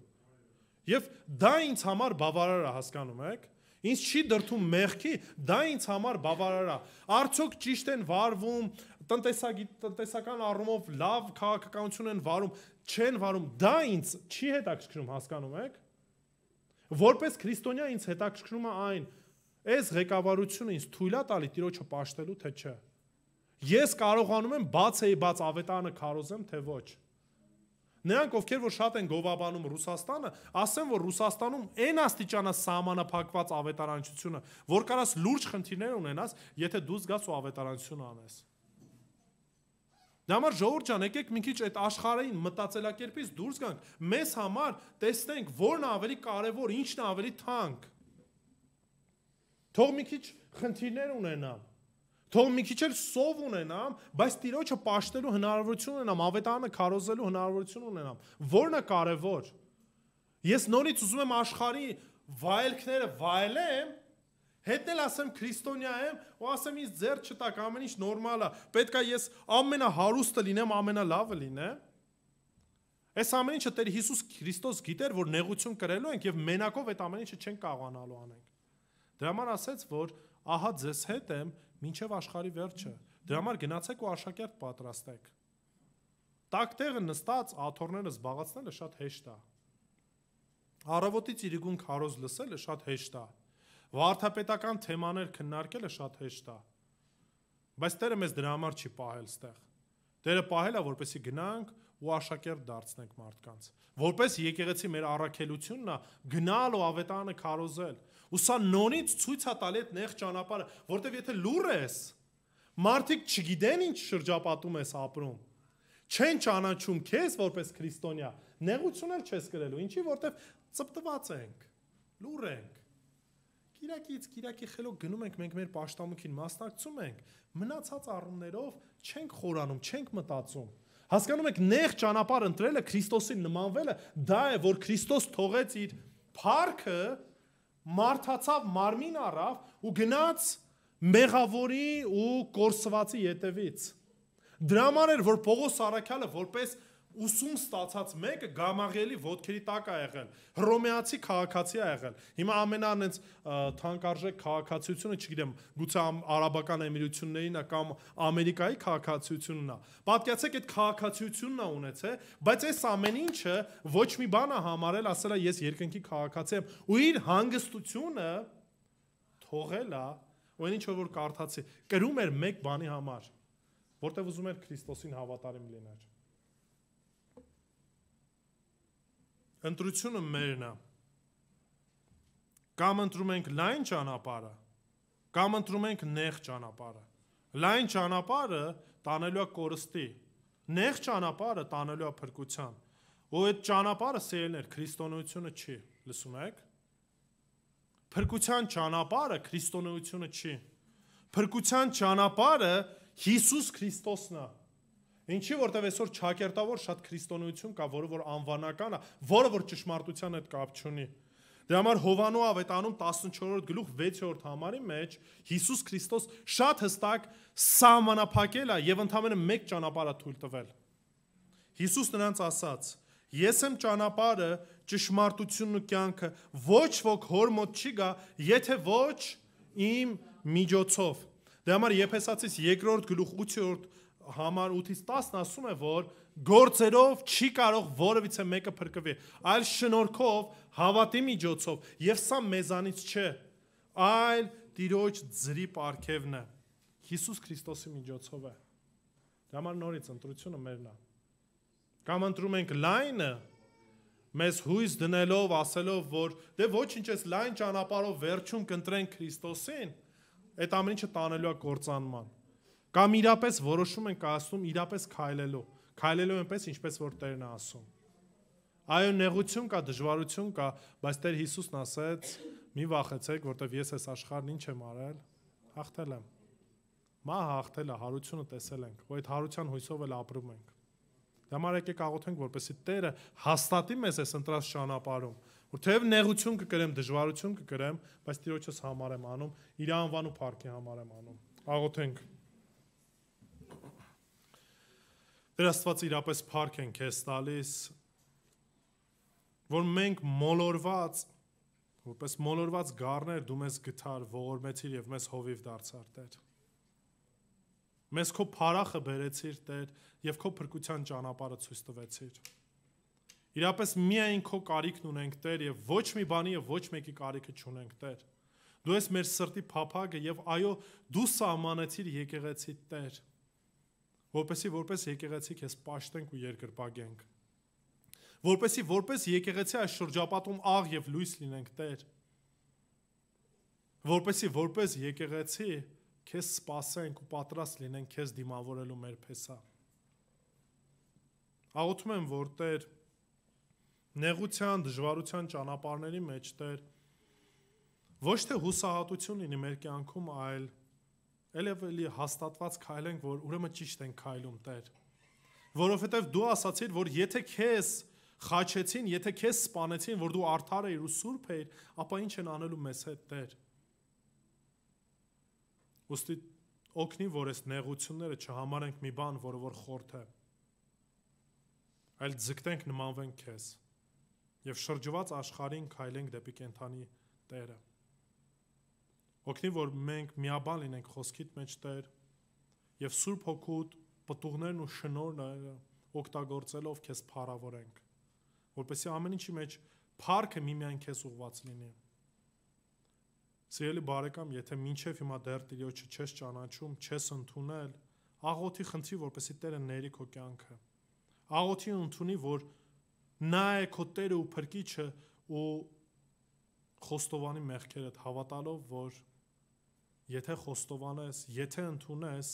Եվ դա ինձ համար բավարար է, հասկանում եք։ Ինձ չի դրդում մեղքի, դա ինձ համար բավարար է։ Արդյոք ճիշտ են վարվում, տնտեսական առումով լավ քաղաքականություն են վարում, չեն վարում, դա ինձ չի հետաքրքրում, հասկանում եք։ Որպես քրիստոնյա ինձ հետաքրքրում է այն, այս ղեկավարությունը ինձ թույլ է տալի Տիրոջը պաշտելու, թե չէ։ Ես կարողանում եմ բաց ավետարանը քարոզեմ, թե ոչ։ Նրանք, ովքեր որ շատ են գովաբանում Ռուսաստանը, ասեն, որ Ռուսաստանում այն աստիճանա սահմանափակված ավետարանչությունը, որ կարաս լուրջ խնդիրներ ունենաս, եթե դու զգաս ու ավետարանություն անես։ Դա համար ժողովուրդ ջան, եկեք մի քիչ այդ աշխարհային մտածելակերպից դուրս գանք, մեզ համար տեսնենք որն է ավելի կարևոր, ինչն է ավելի թանկ։ Թող մի քիչ խնդիրներ ունենամ, թող մի քիչ էլ սով ունենամ, բայց Տիրոջը պաշտելու հնարավորություն ունենամ, ավետարանը քարոզելու հնարավորություն ունենամ։ Որն է կարևոր։ Ես նորից ուզում եմ աշխարհի վայելքները վայելեմ, հետն էլ ասեմ քրիստոնյա եմ, ու ասեմ ինձ ձեռ չտակ, ամեն ինչ նորմալ է, պետք է ես ամենահարուստը լինեմ, ամենալավը լինեմ։ Այս ամեն ինչը Տեր Հիսուս Քրիստոս գիտեր, որ նեղություն կրելու ենք եւ մենակով այդ ամեն ինչը չենք կարողանալու անենք։ Դրա համար ասեց, որ ահա ձեզ հետ եմ մինչև աշխարհի վերջը։ Դրա համար գնացեք ու աշակերտ պատրաստեք։ Տակ տեղը նստած աթոռները զբաղացնելը շատ հեշտ է։ Առավոտից իրիկուն քարոզ լսելը շատ հեշտ է։ Վարդապետական թեմաներ քննարկելը շատ հեշտ է։ Բայց Տերը մեզ դրա համար չի պահել ստեղ։ Տերը պահել է, որպեսզի գնանք ու աշակերտ դարձնենք մարդկանց։ Որպես եկեղեցի մեր առաքելությունն է գնալ ու ավետարանը քարոզել։ Ու սա նորից ցույց է տալի այդ նեղ ճանապարհը, որտեվ եթե լուռ ես, մարդիկ չգիտեն ինչ շրջապատում ես ապրում, չեն ճանաչում քեզ որպես քրիստոնյա, նեղություն էլ չես կրելու, ինչի որտեվ ծպտված ենք, լուռ ենք։ Կիրակից կիրակի խելոք գնում ենք, մենք մեր պաշտամունքին մասնակցում ենք, մնացած առումներով չենք խորանում, չենք մտածում։ Հասկանում եք, նեղ ճանապարհ ընտրելը, Քրիստոսին նմանվելը, դա է, որ Քրիստոս թողեց իր փառքը, մարդացավ, մարմին առավ ու գնաց մեղավորի ու կորսվածի ետևից։ Դրա համար էր, որ Պողոս առաքյալը որպես ուսում ստացած մեկը Գամաղիելի ոտքերի տակ է եղել, հռոմեացի քաղաքացի է եղել։ Հիմա ամենանենց թանկարժեք քաղաքացիությունը, չգիտեմ, գուցե Արաբական Էմիրություններին է կամ Ամերիկայի քաղաքացիությունն է։ Պատկերացեք, այդ քաղաքացիությունն է ունեցել, բայց այս ամեն ինչը ոչ մի բան է համարել, ասել է ես երկնքի քաղաքացի եմ, ու իր հանգստությունը թողել է, ու այն ինչ որ կարդացի, կրում էր մեկ բանի համար, որտեղ ուզում էր Քրիստոսին հավատարիմ լիներ։ Ընտրությունը մերն է։ Կամ ընտրում ենք լայն ճանապարհը, կամ ընտրում ենք նեղ ճանապարհը։ Լայն ճանապարհը տանելու է կորստի, նեղ ճանապարհը տանելու է փրկության։ Ու այդ ճանապարհը սերներ քրիստոնեությունը չի, լսում եք։ Փրկության ճանապարհը քրիստոնեությունը չի։ Փրկության ճանապարհը Հիսուս Քրիստոսն է։ Ինչի որտեվ այսօր ճակերտավոր շատ քրիստոնեություն կա, որը որ անվանական է, որը որ ճշմարտության հետ կապ չունի։ Դրա համար Հովանու ավետանում 14-րդ գլուխ 6-րդ համարի մեջ Հիսուս Քրիստոս շատ հստակ սահմանափակել է եւ ընդհանրապես մեկ ճանապարհ է թույլ տվել։ Հիսուս նրանց ասաց. Ես եմ ճանապարհը, ճշմարտությունն ու կյանքը, ոչ ոք հոր մոտ չի գա, եթե ոչ իմ միջոցով։ Դրա համար Եփեսացիս 2-րդ գլուխ 8-րդ համար 8-ից 10 ասում է, որ գործերով չի կարող որևիցե մեկը փրկվի, այլ շնորհքով, հավատի միջոցով, եւ սա մեզանից չէ, այլ Տիրոջ ձրի պարգևն է, Հիսուս Քրիստոսի միջոցով է։ Դրա համար նորից ընտրությունը մերն է։ Կամ ընտրում ենք լայնը, մեզ հույս դնելով, ասելով, որ դե ոչինչ էս լայն ճանապարհով վերջում կընտրենք Քրիստոսին, այդ ամեն ինչը տանելու է կործանման։ Կամ իրապես որոշում են կայացնում իրապես քայլելու այնպես, ինչպես որ Տերն է ասում։ Այո, նեղություն կա, դժվարություն կա, բայց Տեր Հիսուսն ասեց. մի վախեցեք, որտեվ ես այս աշխարհն ինչ եմ արել, հաղթել եմ։ Մահը հաղթել է, հարությունը տեսել ենք, ու այդ հարության հույսով էլ ապրում ենք։ Դա համար եկեք աղոթենք, որպեսզի Տերը հաստատի մեզ այս ընտրած ճանապարհում, որ թեև նեղություն կկրեմ, դժվարություն կկրեմ, բայց Տիրոջս համար եմ անում, իր անվան ու փառքի համար եմ անում։ Աղոթենք։ Տեր Աստված, իրապես փառք ենք քեզ տալիս, որ մենք մոլորված, որպես մոլորված գառներ դու մեզ գտար, ողորմեցիր եւ մեզ հովիվ դարձար, Տեր։ Մեզ քո փառախը բերեցիր, Տեր, եւ քո փրկության ճանապարհը ցույց տվեցիր։ Իրապես միայն քո կարիքն ունենք, Տեր, եւ ոչ մի բանի եւ ոչ մեկի կարիքը չունենք, Տեր։ Դու ես մեր սրտի փափագը եւ այո, դու սահմանեցիր եկեղեցիդ, Տեր։ որպես եկեղեցի քեզ պաշտենք ու երկրպագենք, որպես եկեղեցի այս շրջապատում աղ եւ լույս լինենք, Տեր, որպես եկեղեցի քեզ սպասենք ու պատրաստ լինենք քեզ դիմավորելու մեր փեսա։ Աղոթում եմ, որ Տեր, նեղության, դժվարության ճանապարհների մեջ, Տեր, ոչ թե հուսահատություն լինի մեր կյանքում, այլ էլի հաստատված քայլենք, որ ուրեմն ճիշտ ենք քայլում, Տեր, որովհետև դու ասացիր, որ եթե քեզ խաչեցին, եթե քեզ սպանեցին, որ դու արդար ես ու սուրբ ես, ապա ինչ են անելու մեզ հետ, Տեր։ Ուստի օգնի, որ այս նեղությունները չհամարենք մի բան, որը որ խորթ է, այլ ձգտենք նմանվենք քեզ եւ շրջված աշխարհին քայլենք դեպի կենթանի Տերը։ Օգնի, որ մենք միաբան լինենք խոսքիդ մեջ, Տեր, եւ Սուրբ Հոգուդ պտուղներն ու շնորհները օգտագործելով քեզ փառավորենք, որպեսզի ամեն ինչի մեջ փառքը միմիայն քեզ ուղված լինի։ Սիրելի բարեկամ, եթե մինչև հիմա դեռ Տիրոջը չես ճանաչում, չես ընդունել, աղոթի խնդրի, որպեսզի Տերը ների քո կյանքը։ Աղոթի ընդունի, որ նա է քո Տերը ու Փրկիչը ու խոստովանի մեղքերդ, հավատալով, որ եթե խոստովանես, եթե ընդունես,